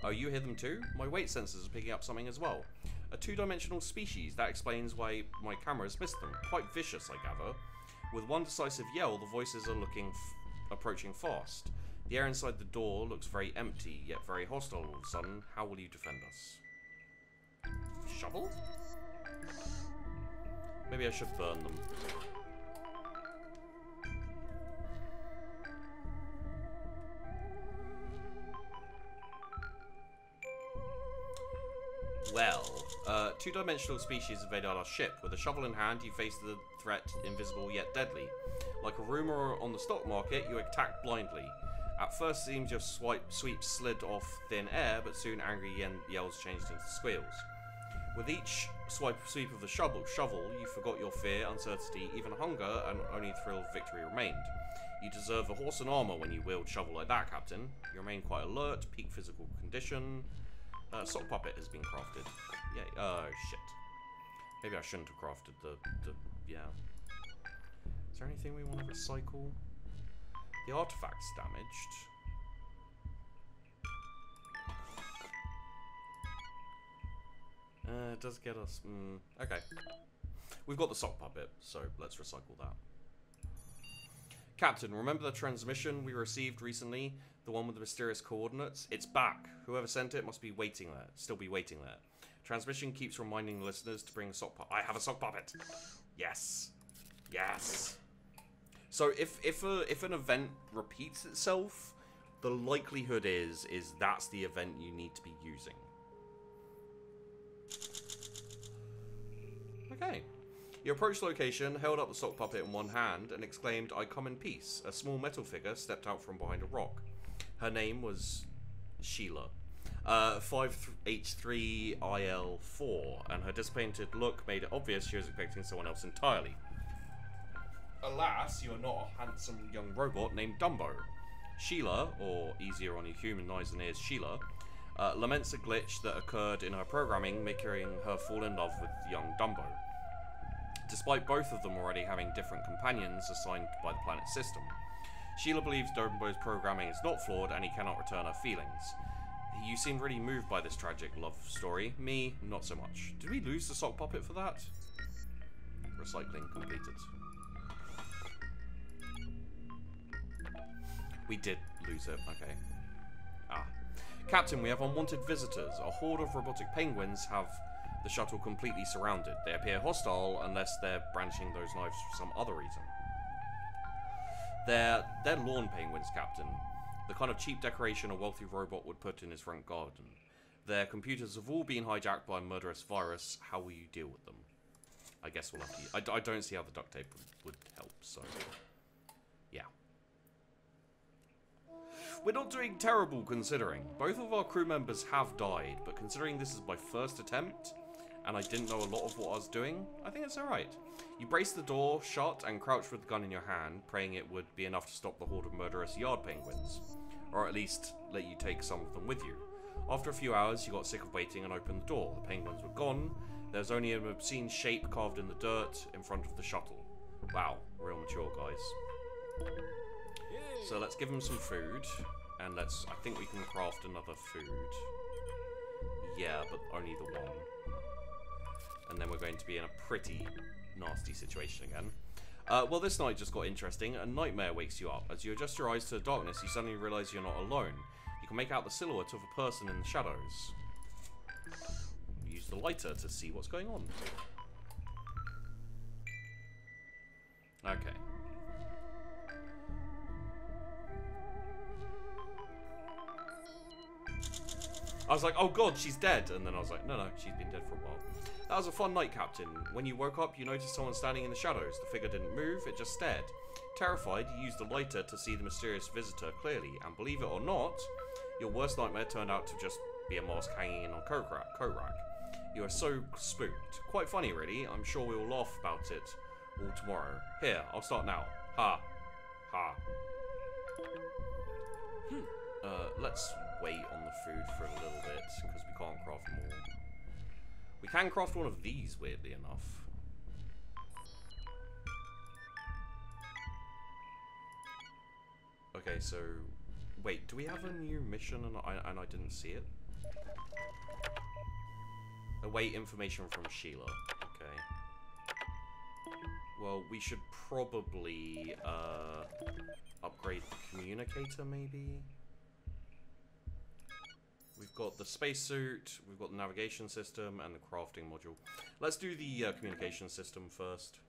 Oh, you hear them too? My weight sensors are picking up something as well. A two-dimensional species. That explains why my cameras missed them. Quite vicious, I gather. With one decisive yell, the voices are approaching fast. The air inside the door looks very empty, yet very hostile all of a sudden. How will you defend us? Shovel? Maybe I should burn them. Well, two-dimensional species invaded our ship. With a shovel in hand, you face the threat invisible yet deadly. Like a rumor on the stock market, you attack blindly. At first, it seems your sweep slid off thin air, but soon angry yells changed into squeals. With each sweep of the shovel, you forgot your fear, uncertainty, even hunger, and only the thrill of victory remained. You deserve a horse and armor when you wield shovel like that, Captain. You remain quite alert, peak physical condition. Sock puppet has been crafted. Yeah. Oh shit. Maybe I shouldn't have crafted yeah. Is there anything we want to recycle? The artifact's damaged. It does get us. Okay. We've got the sock puppet, so let's recycle that. Captain, remember the transmission we received recently? The one with the mysterious coordinates? It's back. Whoever sent it must be waiting there. Still be waiting there. Transmission keeps reminding the listeners to bring a sock puppet. I have a sock puppet. Yes. Yes. So if an event repeats itself, the likelihood is that's the event you need to be using. Okay. You approached the location, held up the sock puppet in one hand, and exclaimed, "I come in peace." A small metal figure stepped out from behind a rock. Her name was Sheila. 5H3IL4, and her disappointed look made it obvious she was expecting someone else entirely. Alas, you are not a handsome young robot named Dumbo. Sheila, or easier on your human eyes and ears, Sheila, laments a glitch that occurred in her programming, making her fall in love with young Dumbo. Despite both of them already having different companions assigned by the planet's system. Sheila believes Dumbo's programming is not flawed and he cannot return her feelings. You seemed really moved by this tragic love story. Me, not so much. Did we lose the sock puppet for that? Recycling completed. We did lose it, okay. Captain, we have unwanted visitors. A horde of robotic penguins have the shuttle completely surrounded. They appear hostile unless they're brandishing those knives for some other reason. They're lawn penguins, Captain. The kind of cheap decoration a wealthy robot would put in his front garden. Their computers have all been hijacked by a murderous virus. How will you deal with them? I guess we'll have to... I don't see how the duct tape would help, so... yeah. We're not doing terrible, considering. Both of our crew members have died, but considering this is my first attempt, and I didn't know a lot of what I was doing, I think it's alright. You brace the door shut and crouch with the gun in your hand, praying it would be enough to stop the horde of murderous yard penguins. Or at least, let you take some of them with you. After a few hours, you got sick of waiting and opened the door. The penguins were gone. There was only an obscene shape carved in the dirt in front of the shuttle. Wow, Real mature, guys. So let's give him some food. And I think we can craft another food. Yeah, but only the one. And then we're going to be in a pretty nasty situation again. Well, this night just got interesting. A nightmare wakes you up. As you adjust your eyes to the darkness, you suddenly realize you're not alone. You can make out the silhouette of a person in the shadows. Use the lighter to see what's going on. Okay. I was like, oh god, she's dead. And then I was like, no, she's been dead for a while. That was a fun night, Captain. When you woke up, you noticed someone standing in the shadows. The figure didn't move, it just stared. Terrified, you used the lighter to see the mysterious visitor clearly. And believe it or not, your worst nightmare turned out to just be a mask hanging in a coat rack. You are so spooked. Quite funny, really. I'm sure we will laugh about it all tomorrow. Here, I'll start now. Ha. Ha. Let's wait on the food for a little bit, because we can't craft more. We can craft one of these, weirdly enough. Okay, so... Wait, do we have a new mission and I didn't see it? Await information from Sheila. Okay. Well, we should probably upgrade the communicator, maybe? We've got the spacesuit, we've got the navigation system, and the crafting module. Let's do the communication system first.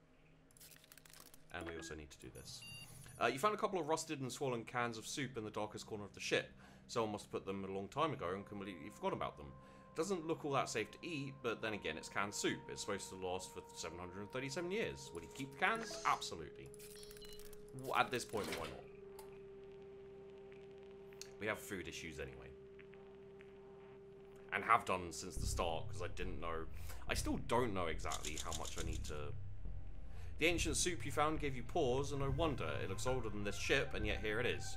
And we also need to do this. You found a couple of rusted and swollen cans of soup in the darkest corner of the ship. Someone must have put them a long time ago and completely forgot about them. Doesn't look all that safe to eat, but then again, it's canned soup. It's supposed to last for 737 years. Would he keep the cans? Absolutely. At this point, why not? We have food issues anyway. And have done since the start, because I didn't know... I still don't know exactly how much I need to... The ancient soup you found gave you pause, and no wonder. It looks older than this ship, and yet here it is.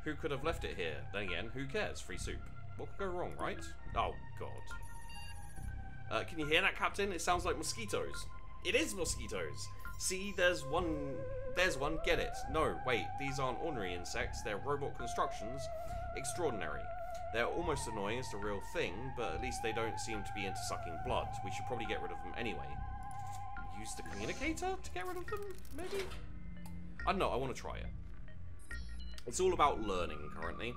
Who could have left it here? Then again, who cares? Free soup. What could go wrong, right? Oh, God. Can you hear that, Captain? It sounds like mosquitoes. It is mosquitoes! See, there's one... There's one, get it. No, wait, these aren't ordinary insects. They're robot constructions. Extraordinary. They're almost annoying as the real thing, but at least they don't seem to be into sucking blood. We should probably get rid of them anyway. Use the communicator to get rid of them, maybe? I don't know, I want to try it. It's all about learning currently.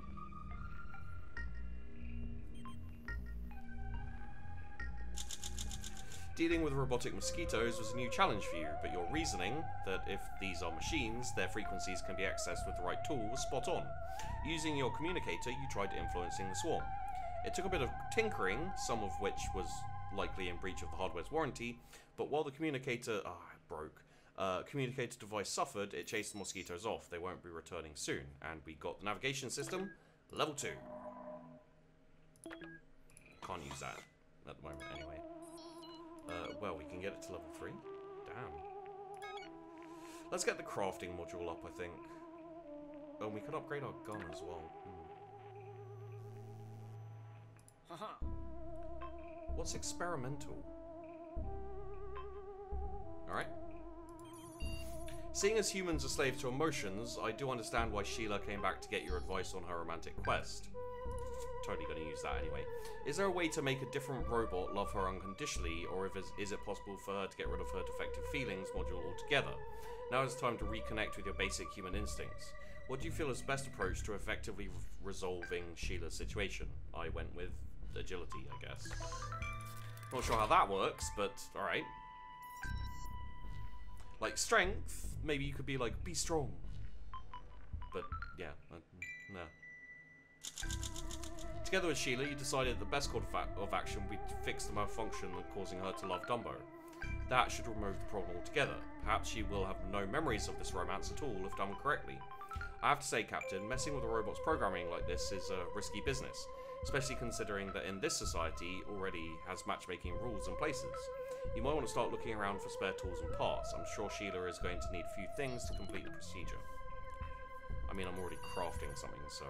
Dealing with robotic mosquitoes was a new challenge for you, but your reasoning that if these are machines, their frequencies can be accessed with the right tool was spot on. Using your communicator, you tried influencing the swarm. It took a bit of tinkering, some of which was likely in breach of the hardware's warranty, but while the communicator... it broke. Communicator device suffered, it chased the mosquitoes off. They won't be returning soon. And we got the navigation system, level 2. Can't use that at the moment anyway. Well, we can get it to level 3. Damn. Let's get the crafting module up, I think. Oh, and we could upgrade our gun as well. What's experimental? Alright. Seeing as humans are slaves to emotions, I do understand why Sheila came back to get your advice on her romantic quest. Totally going to use that anyway. Is there a way to make a different robot love her unconditionally, or is it possible for her to get rid of her defective feelings module altogether? Now is the time to reconnect with your basic human instincts. What do you feel is the best approach to effectively resolving Sheila's situation? I went with agility, I guess. Not sure how that works, but alright. Like, strength, maybe you could be like, be strong. But, yeah, no. Together with Sheila, you decided the best course of action would be to fix the malfunction causing her to love Dumbo. That should remove the problem altogether. Perhaps she will have no memories of this romance at all if done correctly. I have to say, Captain, messing with a robot's programming like this is a risky business, especially considering that in this society already has matchmaking rules and places. You might want to start looking around for spare tools and parts. I'm sure Sheila is going to need a few things to complete the procedure. I mean, I'm already crafting something, so...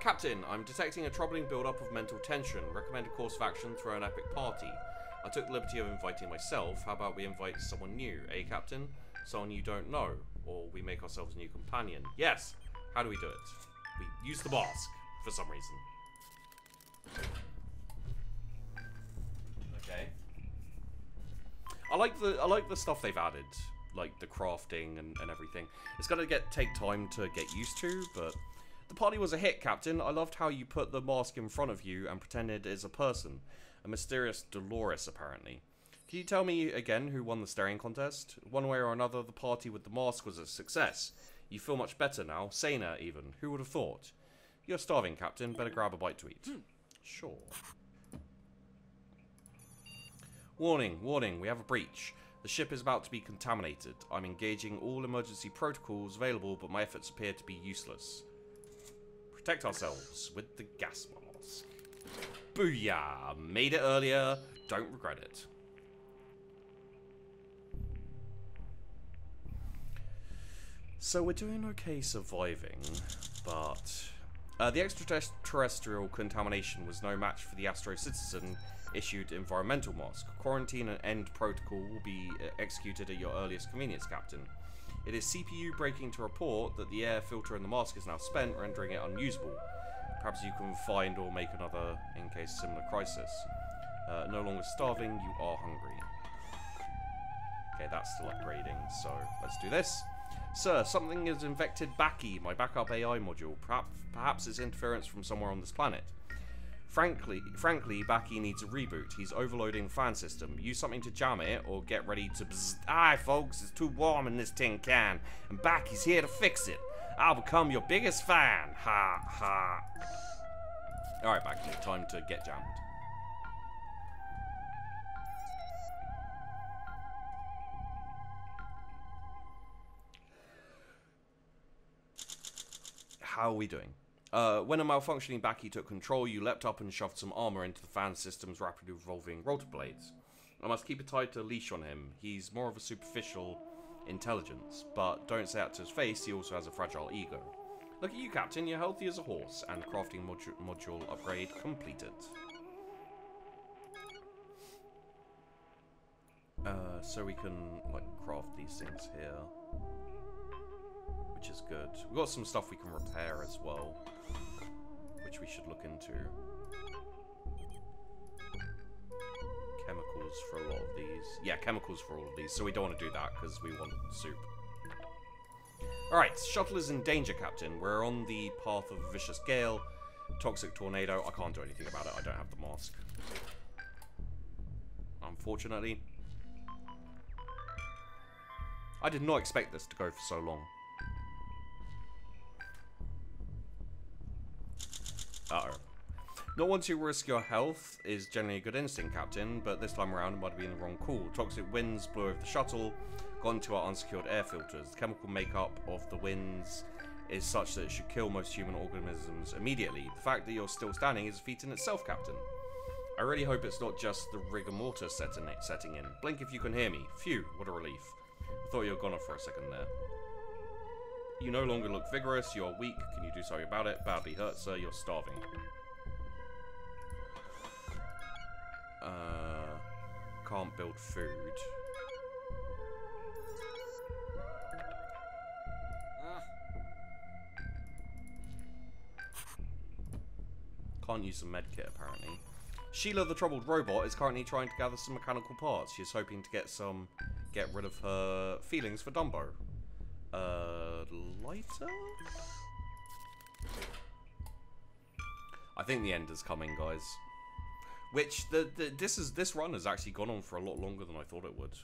Captain, I'm detecting a troubling build-up of mental tension. Recommended course of action, throw an epic party. I took the liberty of inviting myself. How about we invite someone new, eh, Captain? Someone you don't know, or we make ourselves a new companion. Yes! How do we do it? We use the mask, for some reason. Okay. I like the stuff they've added, like the crafting and everything. It's gonna take time to get used to, but the party was a hit, Captain. I loved how you put the mask in front of you and pretended it's a person. A mysterious Dolores, apparently. Can you tell me again who won the staring contest? One way or another, the party with the mask was a success. You feel much better now, saner even. Who would have thought? You're starving, Captain. Better grab a bite to eat. Sure. Warning, warning, we have a breach. The ship is about to be contaminated. I'm engaging all emergency protocols available, but my efforts appear to be useless. Protect ourselves with the gas mask. Booyah! Made it earlier. Don't regret it. So we're doing okay surviving, but the extraterrestrial contamination was no match for the Astro Citizen issued environmental mask. Quarantine and end protocol will be executed at your earliest convenience, Captain. It is CPU breaking to report that the air filter in the mask is now spent, rendering it unusable. Perhaps you can find or make another in case of similar crisis. No longer starving, you are hungry. Okay, that's still upgrading, so let's do this. Sir, something has infected Baki, my backup AI module. Perhaps it's interference from somewhere on this planet. Frankly, Baki needs a reboot. He's overloading the fan system. Use something to jam it, or get ready to bzz. Aye, folks, it's too warm in this tin can, and Baki's here to fix it. I'll become your biggest fan. Ha, ha. Alright, Baki, time to get jammed. How are we doing? When a malfunctioning Baki took control, you leapt up and shoved some armor into the fan system's rapidly revolving rotor blades. I must keep a tighter leash on him. He's more of a superficial intelligence, but don't say that to his face, he also has a fragile ego. Look at you, Captain, you're healthy as a horse, and crafting module upgrade completed. So we can, like, craft these things here. Which is good. We've got some stuff we can repair as well, which we should look into. Chemicals for a lot of these. Yeah, chemicals for all of these, so we don't want to do that because we want soup. Alright, shuttle is in danger, Captain. We're on the path of a vicious gale, toxic tornado. I can't do anything about it, I don't have the mask. Unfortunately. I did not expect this to go for so long. Uh-oh. Not wanting to risk your health is generally a good instinct, Captain, but this time around it might have been the wrong call. Toxic winds blew over the shuttle, got into our unsecured air filters. The chemical makeup of the winds is such that it should kill most human organisms immediately. The fact that you're still standing is a feat in itself, Captain. I really hope it's not just the rigor mortis setting in. Blink if you can hear me. Phew, what a relief. I thought you were gone for a second there. You no longer look vigorous, you're weak. Can you do something about it? Badly hurt, sir. You're starving. Can't build food. Can't use the medkit, apparently. Sheila, the troubled robot, is currently trying to gather some mechanical parts. She's hoping to get rid of her feelings for Dumbo. Lighter? I think the end is coming, guys. Which this run has actually gone on for a lot longer than I thought it would.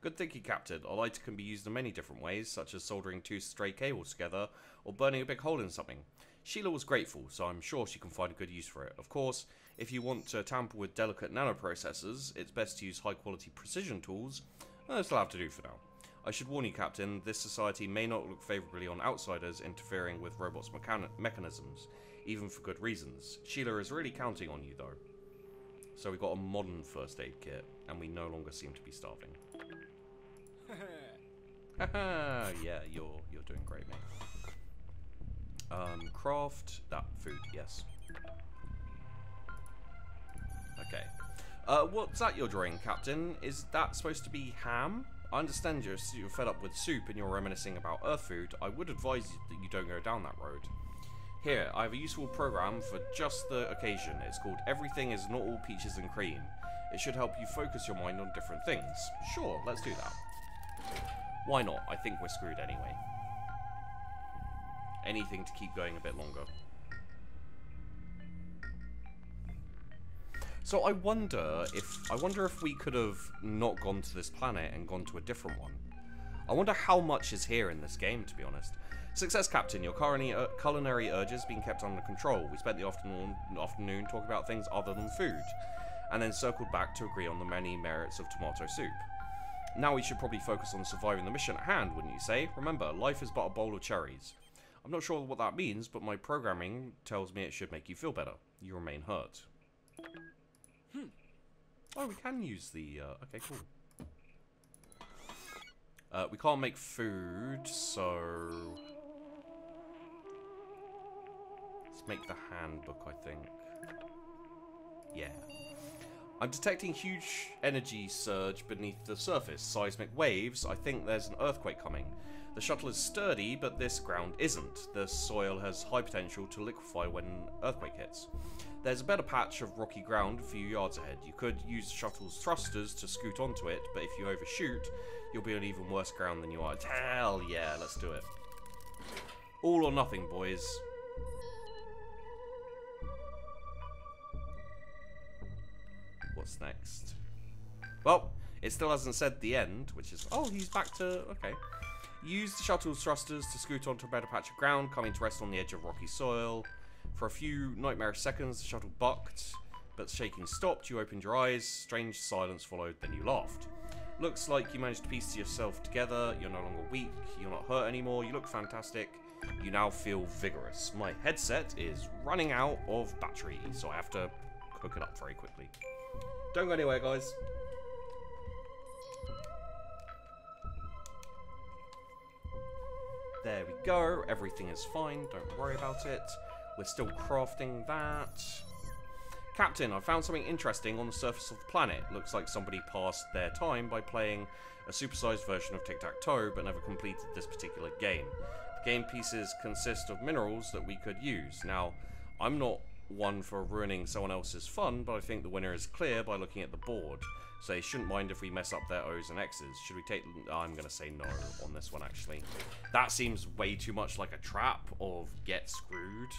Good thinking, Captain. A lighter can be used in many different ways, such as soldering two stray cables together or burning a big hole in something. Sheila was grateful, so I'm sure she can find a good use for it. Of course, if you want to tamper with delicate nanoprocessors, it's best to use high-quality precision tools. That's all I have to do for now. I should warn you, Captain, this society may not look favourably on outsiders interfering with robots' mechanisms, even for good reasons. Sheila is really counting on you, though. So we've got a modern first aid kit, and we no longer seem to be starving. Haha, yeah, you're doing great, mate. Craft that food, yes. Okay. What's that you're drawing, Captain? Is that supposed to be ham? I understand you're fed up with soup and you're reminiscing about Earth food. I would advise you that you don't go down that road. Here, I have a useful program for just the occasion. It's called Everything is Not All Peaches and Cream. It should help you focus your mind on different things. Sure, let's do that. Why not? I think we're screwed anyway. Anything to keep going a bit longer. So I wonder if we could have not gone to this planet and gone to a different one. I wonder how much is here in this game, to be honest. Success, Captain. Your culinary urges being kept under control. We spent the afternoon talking about things other than food, and then circled back to agree on the many merits of tomato soup. Now we should probably focus on surviving the mission at hand, wouldn't you say? Remember, life is but a bowl of cherries. I'm not sure what that means, but my programming tells me it should make you feel better. You remain hurt. Oh, we can use the... okay, cool. We can't make food, so... let's make the handbook, I think. Yeah. I'm detecting huge energy surge beneath the surface. Seismic waves. I think there's an earthquake coming. The shuttle is sturdy, but this ground isn't. The soil has high potential to liquefy when an earthquake hits. There's a better patch of rocky ground a few yards ahead. You could use the shuttle's thrusters to scoot onto it, but if you overshoot, you'll be on even worse ground than you are. Hell yeah, let's do it. All or nothing, boys. What's next? Well, it still hasn't said the end, which is... oh, he's back to... okay. Use the shuttle's thrusters to scoot onto a better patch of ground, coming to rest on the edge of rocky soil. For a few nightmarish seconds, the shuttle bucked, but the shaking stopped. You opened your eyes. Strange silence followed, then you laughed. Looks like you managed to piece yourself together. You're no longer weak. You're not hurt anymore. You look fantastic. You now feel vigorous. My headset is running out of battery, so I have to hook it up very quickly. Don't go anywhere, guys. There we go. Everything is fine. Don't worry about it. We're still crafting that. Captain, I found something interesting on the surface of the planet. Looks like somebody passed their time by playing a supersized version of tic-tac-toe, but never completed this particular game. The game pieces consist of minerals that we could use. Now, I'm not one for ruining someone else's fun, but I think the winner is clear by looking at the board. So they shouldn't mind if we mess up their O's and X's. Should we take... I'm going to say no on this one, actually. That seems way too much like a trap of get screwed.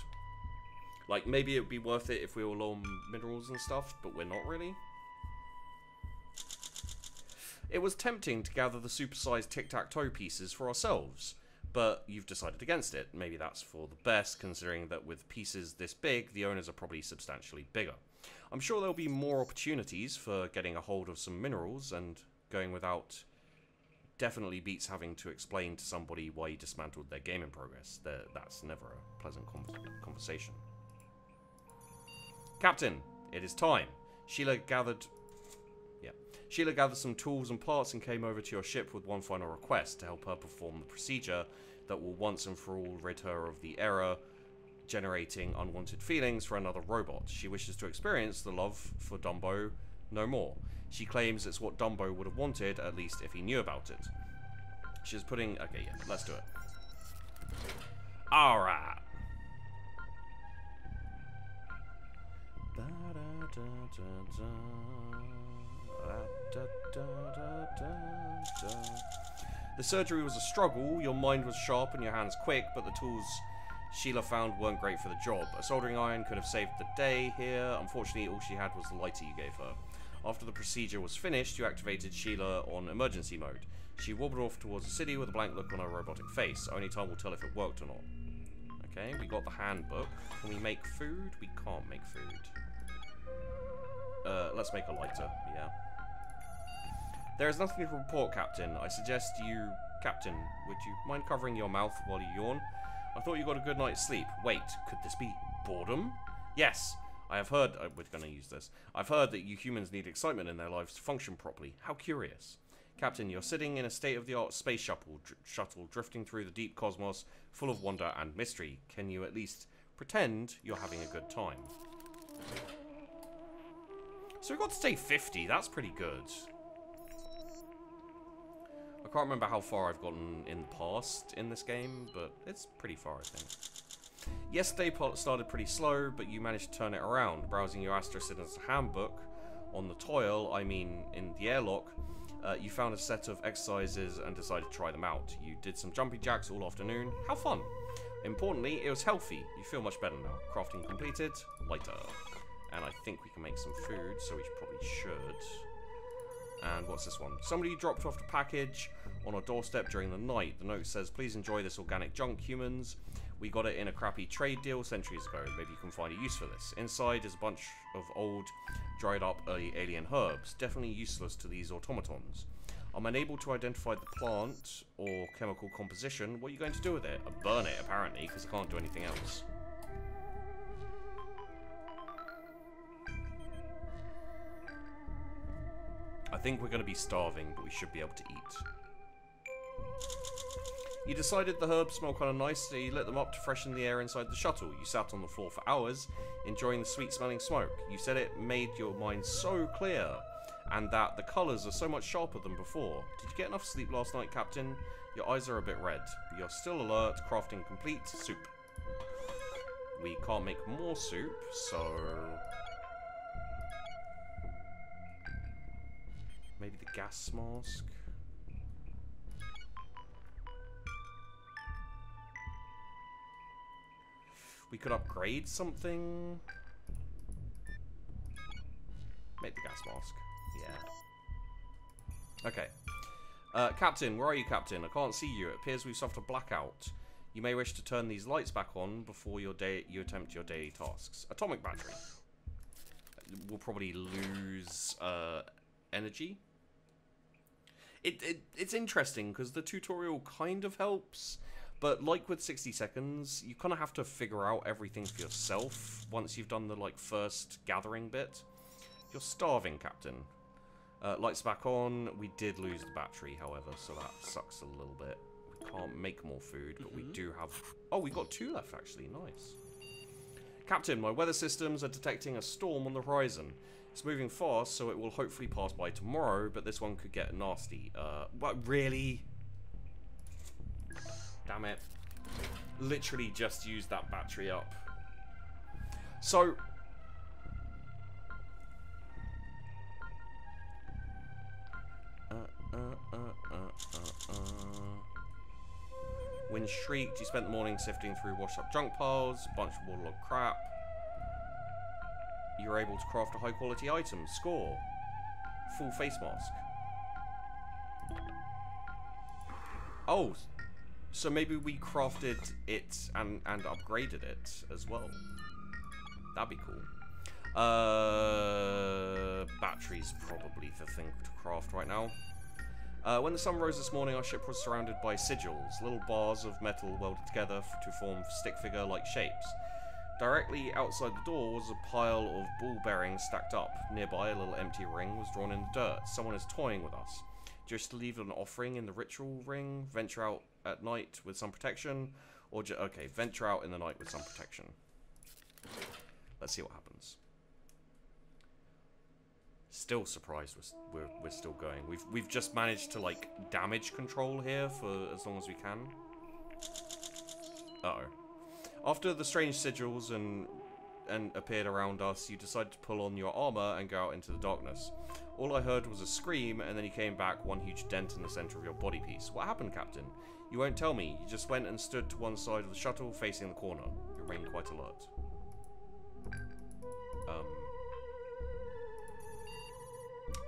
Like, maybe it would be worth it if we were low on minerals and stuff, but we're not really. It was tempting to gather the supersized tic-tac-toe pieces for ourselves, but you've decided against it. Maybe that's for the best, considering that with pieces this big, the owners are probably substantially bigger. I'm sure there'll be more opportunities for getting a hold of some minerals, and going without definitely beats having to explain to somebody why you dismantled their game in progress. That's never a pleasant conversation. Captain, it is time. Sheila gathered some tools and parts and came over to your ship with one final request to help her perform the procedure that will once and for all rid her of the error generating unwanted feelings for another robot. She wishes to experience the love for Dumbo no more. She claims it's what Dumbo would have wanted, at least if he knew about it. She's putting... okay, yeah, let's do it. Alright. The surgery was a struggle. Your mind was sharp and your hands quick, but the tools Sheila found weren't great for the job. A soldering iron could have saved the day here. Unfortunately, all she had was the lighter you gave her. After the procedure was finished, you activated Sheila on emergency mode. She wobbled off towards the city with a blank look on her robotic face. Only time will tell if it worked or not. Okay, we got the handbook. Can we make food? We can't make food. Let's make a lighter, yeah. There is nothing to report, Captain. I suggest you... Captain, would you mind covering your mouth while you yawn? I thought you got a good night's sleep. Wait, could this be boredom? Yes, I have heard... we're going to use this. I've heard that you humans need excitement in their lives to function properly. How curious. Captain, you're sitting in a state-of-the-art space shuttle drifting through the deep cosmos, full of wonder and mystery. Can you at least pretend you're having a good time? So we got to day 50. That's pretty good. I can't remember how far I've gotten in the past in this game, but it's pretty far, I think. Yesterday started pretty slow, but you managed to turn it around. Browsing your Astro Citizen's handbook on the toil, I mean in the airlock, you found a set of exercises and decided to try them out. You did some jumping jacks all afternoon. How fun! Importantly, it was healthy. You feel much better now. Crafting completed. Later. And I think we can make some food, so we probably should. And what's this one? Somebody dropped off the package on our doorstep during the night. The note says, please enjoy this organic junk, humans. We got it in a crappy trade deal centuries ago. Maybe you can find a use for this. Inside is a bunch of old, dried up alien herbs. Definitely useless to these automatons. I'm unable to identify the plant or chemical composition. What are you going to do with it? Burn it, apparently, because I can't do anything else. I think we're going to be starving, but we should be able to eat. You decided the herbs smell kind of nice, so you lit them up to freshen the air inside the shuttle. You sat on the floor for hours, enjoying the sweet-smelling smoke. You said it made your mind so clear, and that the colours are so much sharper than before. Did you get enough sleep last night, Captain? Your eyes are a bit red. You're still alert, crafting complete. Soup. We can't make more soup, so... maybe the gas mask? We could upgrade something. Make the gas mask. Yeah. Okay. Captain, where are you, Captain? I can't see you. It appears we've suffered a blackout. You may wish to turn these lights back on before you attempt your daily tasks. Atomic battery. We'll probably lose energy. It's interesting because the tutorial kind of helps. But like with 60 seconds, you kind of have to figure out everything for yourself once you've done the first gathering bit. You're starving, Captain. Lights back on. We did lose the battery, however, so that sucks a little bit. We can't make more food, but we do have... oh, we got 2 left, actually. Nice. Captain, my weather systems are detecting a storm on the horizon. It's moving fast, so it will hopefully pass by tomorrow, but this one could get nasty. What, really? Damn it. Literally just used that battery up. So... Wind shrieked. You spent the morning sifting through washed up junk piles, a bunch of waterlogged crap. You were able to craft a high quality item. Score. Full face mask. Oh, so maybe we crafted it and upgraded it as well. That'd be cool. Batteries probably the thing to craft right now. When the sun rose this morning, our ship was surrounded by sigils, little bars of metal welded together to form stick figure-like shapes. Directly outside the door was a pile of ball bearings stacked up. Nearby, a little empty ring was drawn in the dirt. Someone is toying with us. Just leave an offering in the ritual ring, venture out at night with some protection, or okay, venture out in the night with some protection. Let's see what happens. Still surprised we're still going. We've just managed to damage control here for as long as we can. Uh-oh. After the strange sigils and appeared around us, you decided to pull on your armor and go out into the darkness. All I heard was a scream, and then you came back, one huge dent in the center of your body piece. What happened, Captain? You won't tell me. You just went and stood to one side of the shuttle, facing the corner. You remain quite alert.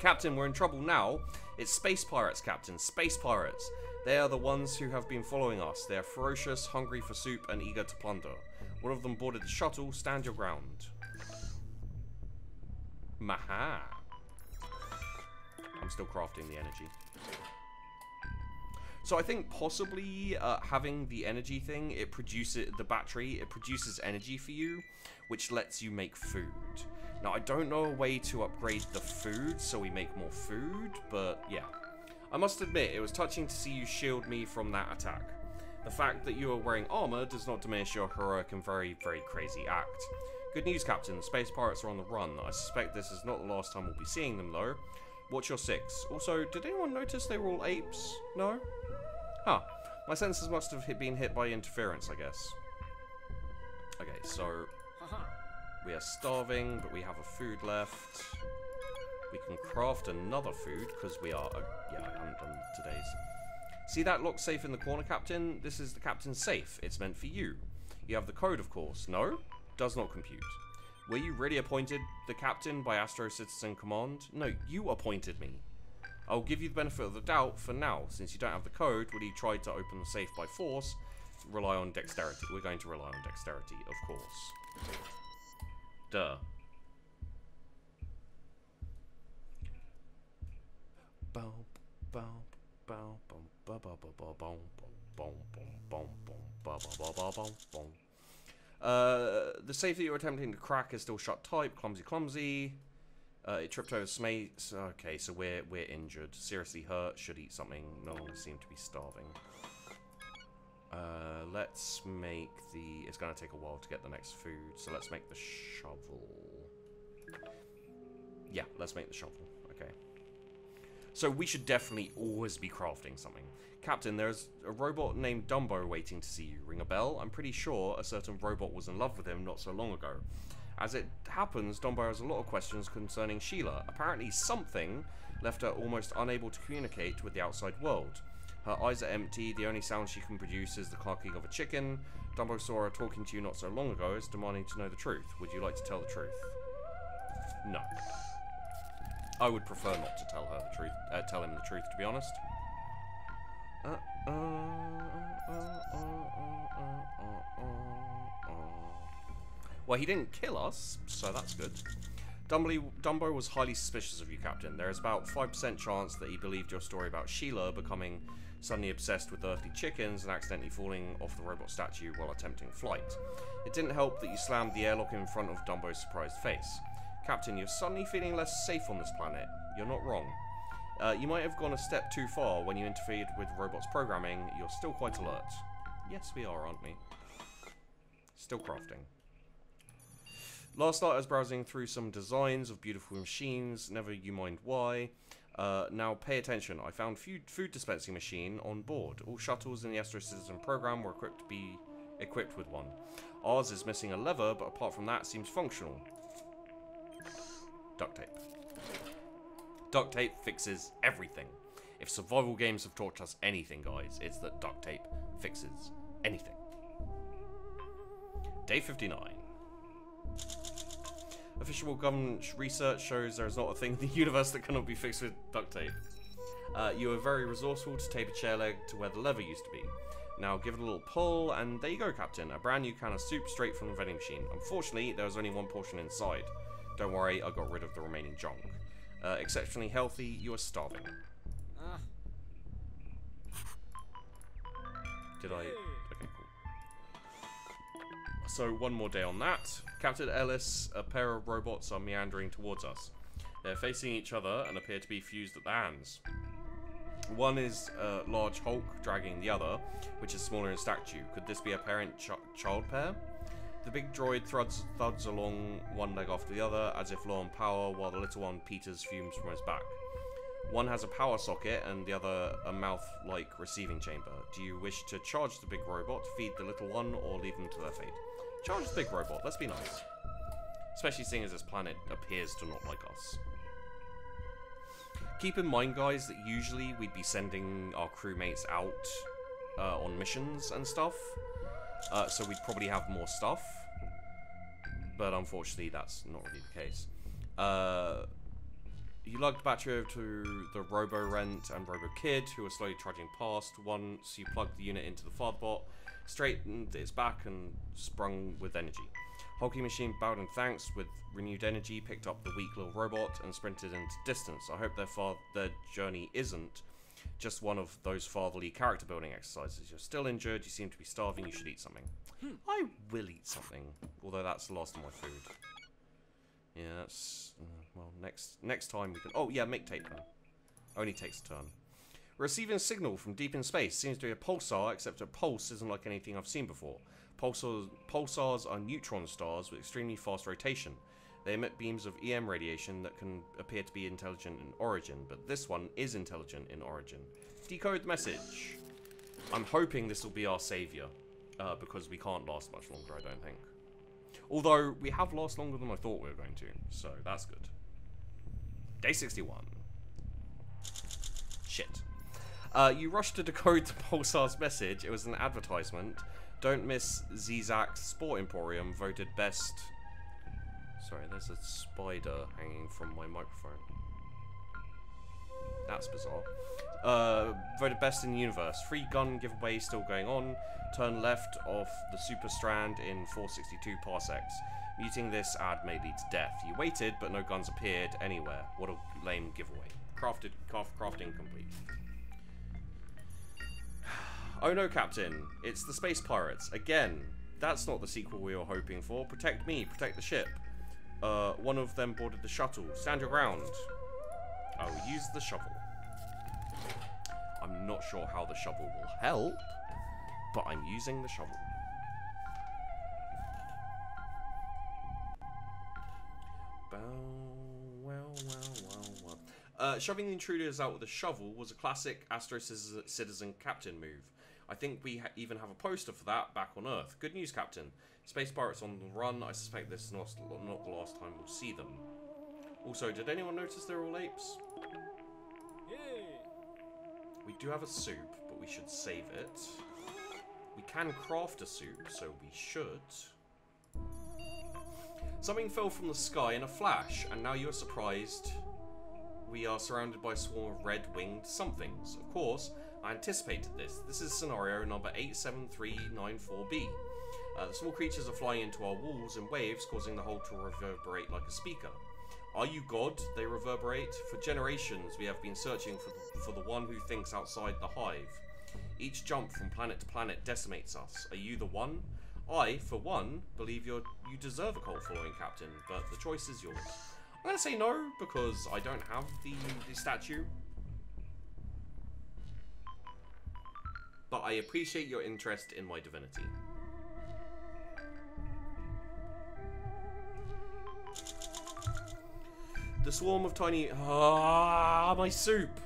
Captain, we're in trouble now. It's space pirates, Captain. Space pirates. They are the ones who have been following us. They are ferocious, hungry for soup, and eager to plunder. One of them boarded the shuttle. Stand your ground. Maha. I'm still crafting the energy. So I think possibly having the energy thing, it produces the battery. It produces energy for you, which lets you make food. Now I don't know a way to upgrade the food so we make more food, but yeah. I must admit, it was touching to see you shield me from that attack. The fact that you are wearing armor does not diminish your heroic and very, very crazy act. Good news, Captain. The space pirates are on the run. I suspect this is not the last time we'll be seeing them, though. Watch your six. Also, did anyone notice they were all apes? No? Huh. My senses must have been hit by interference, I guess. Okay, so... we are starving, but we have a food left. We can craft another food, because we are... yeah, I haven't done today's. See that locked safe in the corner, Captain? This is the Captain's safe. It's meant for you. You have the code, of course. No? Does not compute. Were you really appointed the Captain by Astro Citizen Command? No, you appointed me. I'll give you the benefit of the doubt for now. Since you don't have the code, will you try to open the safe by force? Rely on dexterity. We're going to rely on dexterity, of course. Duh. The safe that you're attempting to crack is still shut tight. Clumsy. It tripped over mates. Okay, so we're injured. Seriously hurt. Should eat something. No longer seem to be starving. Let's make the... it's going to take a while to get the next food, so let's make the shovel. Yeah, let's make the shovel. Okay. So we should definitely always be crafting something. Captain, there's a robot named Dumbo waiting to see you. Ring a bell? I'm pretty sure a certain robot was in love with him not so long ago. As it happens, Dumbo has a lot of questions concerning Sheila. Apparently something left her almost unable to communicate with the outside world. Her eyes are empty, the only sound she can produce is the clucking of a chicken. Dumbo saw her talking to you not so long ago, is demanding to know the truth. Would you like to tell the truth? No. I would prefer not to tell her the truth, tell him the truth, to be honest. Well, he didn't kill us, so that's good. Dumbo was highly suspicious of you, Captain. There is about 5% chance that he believed your story about Sheila becoming suddenly obsessed with earthly chickens and accidentally falling off the robot statue while attempting flight. It didn't help that you slammed the airlock in front of Dumbo's surprised face. Captain, you're suddenly feeling less safe on this planet. You're not wrong. You might have gone a step too far when you interfered with the robot's programming. You're still quite alert. Yes, we are, aren't we? Still crafting. Last night I was browsing through some designs of beautiful machines, never you mind why. Now pay attention, I found food dispensing machine on board. All shuttles in the Astro Citizen program were equipped with one. Ours is missing a lever, but apart from that seems functional. Duct tape. Duct tape fixes everything. If survival games have taught us anything, guys, it's that duct tape fixes anything. Day 59. Official government research shows there is not a thing in the universe that cannot be fixed with duct tape. You are very resourceful to tape a chair leg to where the lever used to be. Now give it a little pull, and there you go, Captain. A brand new can of soup straight from the vending machine. Unfortunately, there was only one portion inside. Don't worry, I got rid of the remaining junk. Exceptionally healthy, you are starving. Did I... okay, cool. So, one more day on that. Captain Ellis, a pair of robots are meandering towards us. They're facing each other and appear to be fused at the hands. One is a large Hulk dragging the other, which is smaller in stature. Could this be a parent-child pair? The big droid thuds along one leg after the other, as if low on power, while the little one peters fumes from his back. One has a power socket, and the other a mouth-like receiving chamber. Do you wish to charge the big robot, feed the little one, or leave them to their fate? Charge the big robot, let's be nice. Especially seeing as this planet appears to not like us. Keep in mind, guys, that usually we'd be sending our crewmates out on missions and stuff. So we'd probably have more stuff. But unfortunately, that's not really the case. You lugged the battery over to the Robo-Rent and Robo-Kid, who are slowly trudging past. Once you plugged the unit into the Fatherbot, straightened its back and sprung with energy. Hulking machine bowed in thanks with renewed energy, picked up the weak little robot and sprinted into distance. I hope their journey isn't just one of those fatherly character building exercises. You're still injured, you seem to be starving, you should eat something. I will eat something, although that's the last of my food. Yeah, that's... well, next time we can... oh, yeah, make tape then. Only takes a turn. Receiving a signal from deep in space. Seems to be a pulsar, except a pulse isn't like anything I've seen before. Pulsars are neutron stars with extremely fast rotation. They emit beams of EM radiation that can appear to be intelligent in origin, but this one is intelligent in origin. Decode message. I'm hoping this will be our savior, because we can't last much longer, I don't think. Although, we have last longer than I thought we were going to, so that's good. Day 61. Shit. You rushed to decode the Pulsar's message. It was an advertisement. Don't miss Zizak's Sport Emporium, voted best... Sorry, there's a spider hanging from my microphone. That's bizarre. Voted best in the universe. Free gun giveaway still going on. Turn left off the super strand in 462 parsecs. Muting this ad may lead to death. You waited, but no guns appeared anywhere. What a lame giveaway. Crafting complete. Oh no, Captain. It's the Space Pirates. Again. That's not the sequel we were hoping for. Protect me. Protect the ship. One of them boarded the shuttle. Stand your ground. I will use the shovel. I'm not sure how the shovel will help, but I'm using the shovel. Shoving the intruders out with a shovel was a classic Astro Citizen Captain move. I think we even have a poster for that back on Earth. Good news, Captain. Space Pirates on the run. I suspect this is not the last time we'll see them. Also, did anyone notice they're all apes? Yay. We do have a soup, but we should save it. We can craft a soup, so we should. Something fell from the sky in a flash, and now you're surprised. We are surrounded by a swarm of red-winged somethings. Of course, I anticipated this. This is scenario number 87394B. The small creatures are flying into our walls in waves, causing the whole to reverberate like a speaker. Are you God? They reverberate. For generations, we have been searching for the one who thinks outside the hive. Each jump from planet to planet decimates us. Are you the one? I, for one, believe you deserve a cult following, Captain, but the choice is yours. I'm going to say no, because I don't have the statue. But I appreciate your interest in my divinity. The swarm of tiny... Ah, my soup!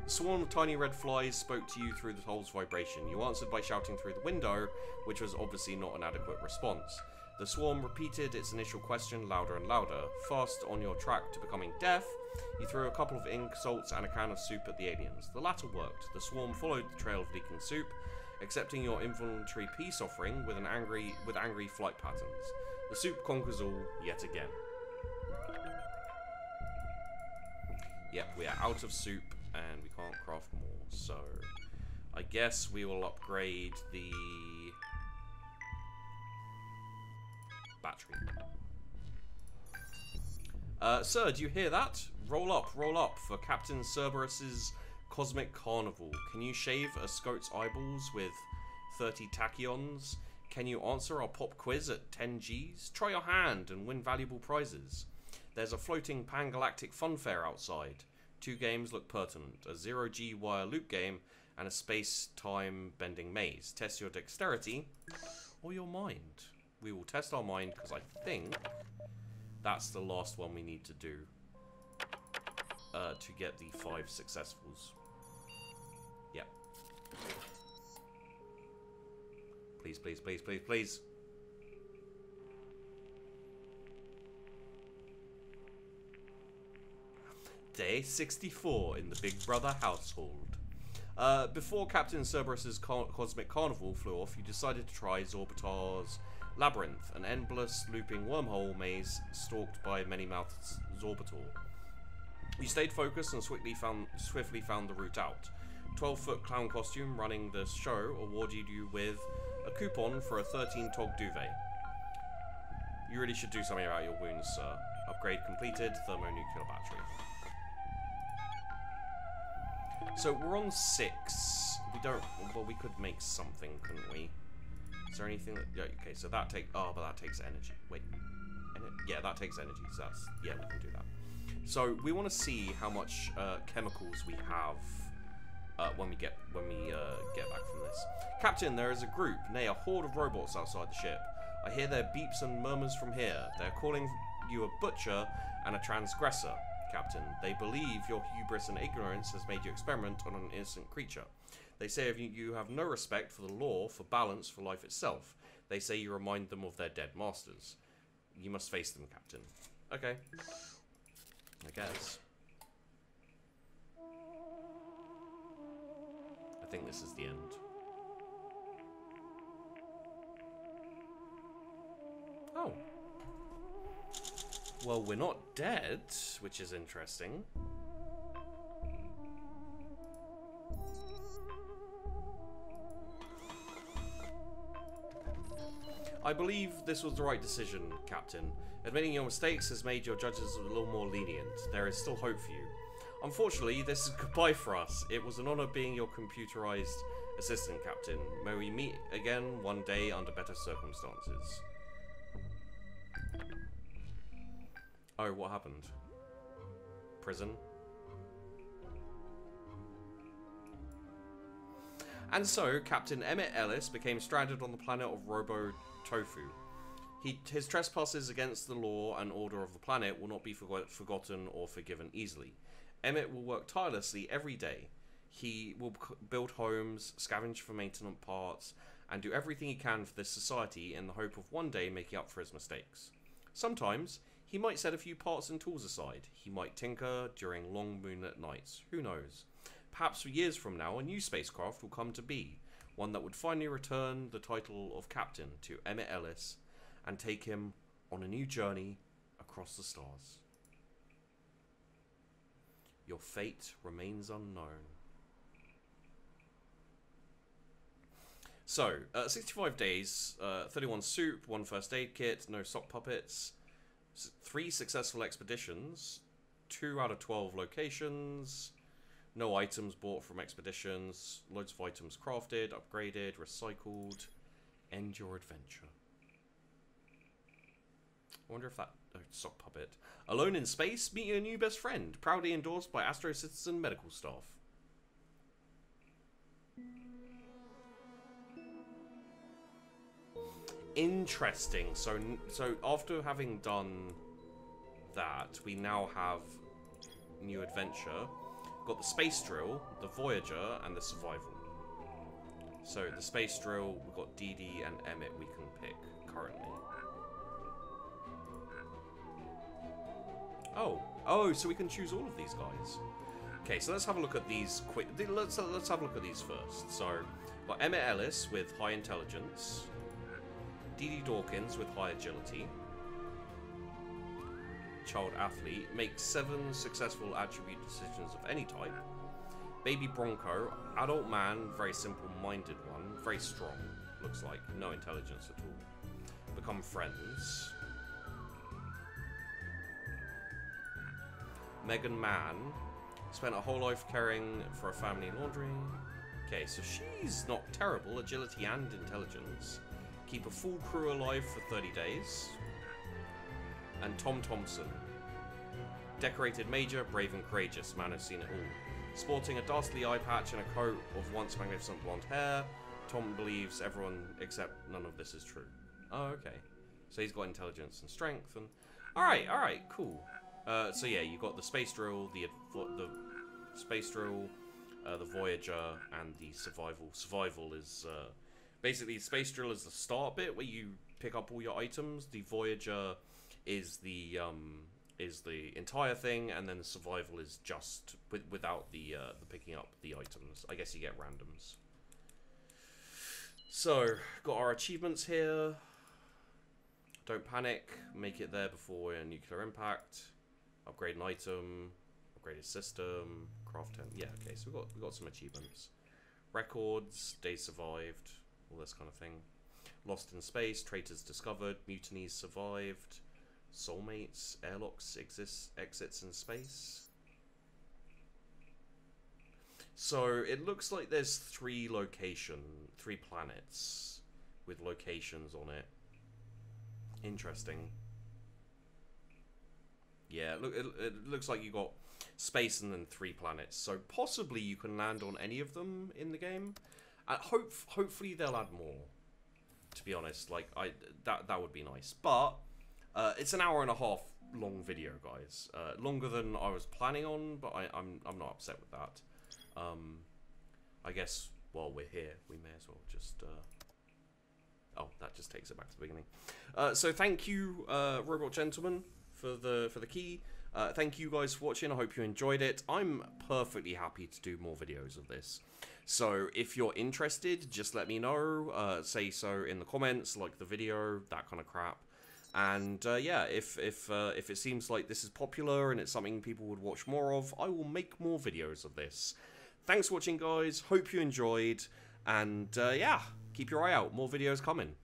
The swarm of tiny red flies spoke to you through the hole's vibration. You answered by shouting through the window, which was obviously not an adequate response. The swarm repeated its initial question louder and louder. Fast on your track to becoming deaf, you threw a couple of ink salts and a can of soup at the aliens. The latter worked. The swarm followed the trail of leaking soup, accepting your involuntary peace offering with angry flight patterns. The soup conquers all yet again. Yep, we are out of soup and we can't craft more, so I guess we will upgrade the battery. Sir, do you hear that? Roll up for Captain Cerberus's Cosmic Carnival. Can you shave a Scote's eyeballs with 30 tachyons? Can you answer our pop quiz at 10 Gs? Try your hand and win valuable prizes. There's a floating pan-galactic funfair outside. 2 games look pertinent. A 0G wire loop game and a space-time bending maze. Test your dexterity or your mind. We will test our mind because I think that's the last one we need to do to get the 5 successfuls. Yep. Please, please, please, please, please. Day 64 in the Big Brother household. Before Captain Cerberus's Cosmic Carnival flew off, you decided to try Zorbitar's Labyrinth, an endless looping wormhole maze stalked by many-mouthed Zorbitor. You stayed focused and swiftly found the route out. 12-foot clown costume running the show awarded you with a coupon for a 13-tog duvet. You really should do something about your wounds, sir. Upgrade completed, thermonuclear battery. So we're on 6. We don't... Well, we could make something, couldn't we? Is there anything that... Yeah, okay, so that takes... Oh, but that takes energy. Wait. Yeah, that takes energy, so that's... Yeah, we can do that. So we want to see how much chemicals we have when we get back from this. Captain, there is a group, nay a horde of robots outside the ship. I hear their beeps and murmurs from here. They're calling you a butcher and a transgressor. Captain, they believe your hubris and ignorance has made you experiment on an innocent creature. They say you have no respect for the law, for balance, for life itself. They say you remind them of their dead masters. You must face them, Captain. Okay. I guess. I think this is the end. Oh. Well, we're not dead, which is interesting. I believe this was the right decision, Captain. Admitting your mistakes has made your judges a little more lenient. There is still hope for you. Unfortunately, this is goodbye for us. It was an honor being your computerized assistant, Captain. May we meet again one day under better circumstances. Oh, what happened? Prison? And so, Captain Emmett Ellis became stranded on the planet of Robo Tofu. His trespasses against the law and order of the planet will not be forgotten or forgiven easily. Emmett will work tirelessly every day. He will build homes, scavenge for maintenance parts, and do everything he can for this society in the hope of one day making up for his mistakes. Sometimes, he might set a few parts and tools aside. He might tinker during long moonlit nights. Who knows? Perhaps for years from now, a new spacecraft will come to be, one that would finally return the title of Captain to Emmett Ellis and take him on a new journey across the stars. Your fate remains unknown. So, 65 days, 31 soup, 1 first aid kit, no sock puppets, 3 successful expeditions, 2 out of 12 locations, no items bought from expeditions, loads of items crafted, upgraded, recycled. End your adventure. I wonder if that... Oh, sock puppet. Alone in space, meet your new best friend. Proudly endorsed by Astro Citizen medical staff. Interesting. So after having done that, we now have new adventure. Got the space drill, the Voyager, and the survival. So the space drill, we've got Dee Dee and Emmett we can pick currently. Oh, so we can choose all of these guys. Okay, so let's have a look at these quick. Let's have a look at these first. So, got Emmett Ellis with high intelligence, Dee Dee Dawkins with high agility. Child athlete, makes 7 successful attribute decisions of any type. Baby Bronco, adult man, very simple-minded one, very strong, looks like, no intelligence at all. Become friends. Megan Mann, spent her whole life caring for a family in laundry. Okay, so she's not terrible, agility and intelligence. Keep a full crew alive for 30 days. And Tom Thompson, decorated major, brave and courageous, man who's seen it all. Sporting a dastardly eye patch and a coat of once magnificent blonde hair, Tom believes everyone except none of this is true. Oh, okay. So he's got intelligence and strength and... Alright, cool. So yeah, you got the space drill, the space drill, the Voyager, and the survival. Survival is basically the space drill is the start bit where you pick up all your items. The Voyager is the entire thing, and then the survival is just without the picking up the items. I guess you get randoms. So got our achievements here. Don't panic. Make it there before a nuclear impact. Upgrade an item. Upgrade a system. Craft 10. Yeah. Okay. So we got some achievements. Records. Days survived. All this kind of thing. Lost in space. Traitors discovered. Mutinies survived. Soulmates. Airlocks exits in space. So it looks like there's 3 planets with locations on it. Interesting. Yeah, look, it looks like you got space and then 3 planets. So possibly you can land on any of them in the game. Hopefully they'll add more. To be honest, like that would be nice. But it's an hour and a half long video, guys. Longer than I was planning on, but I'm not upset with that. I guess while we're here, we may as well just. Oh, that just takes it back to the beginning. So thank you, Robot Gentleman, for the key. Thank you guys for watching. I hope you enjoyed it. I'm perfectly happy to do more videos of this. So if you're interested, just let me know. Say so in the comments, like the video, that kind of crap. And yeah, if it seems like this is popular and it's something people would watch more of, I will make more videos of this. Thanks for watching, guys. Hope you enjoyed. And yeah, keep your eye out. More videos coming.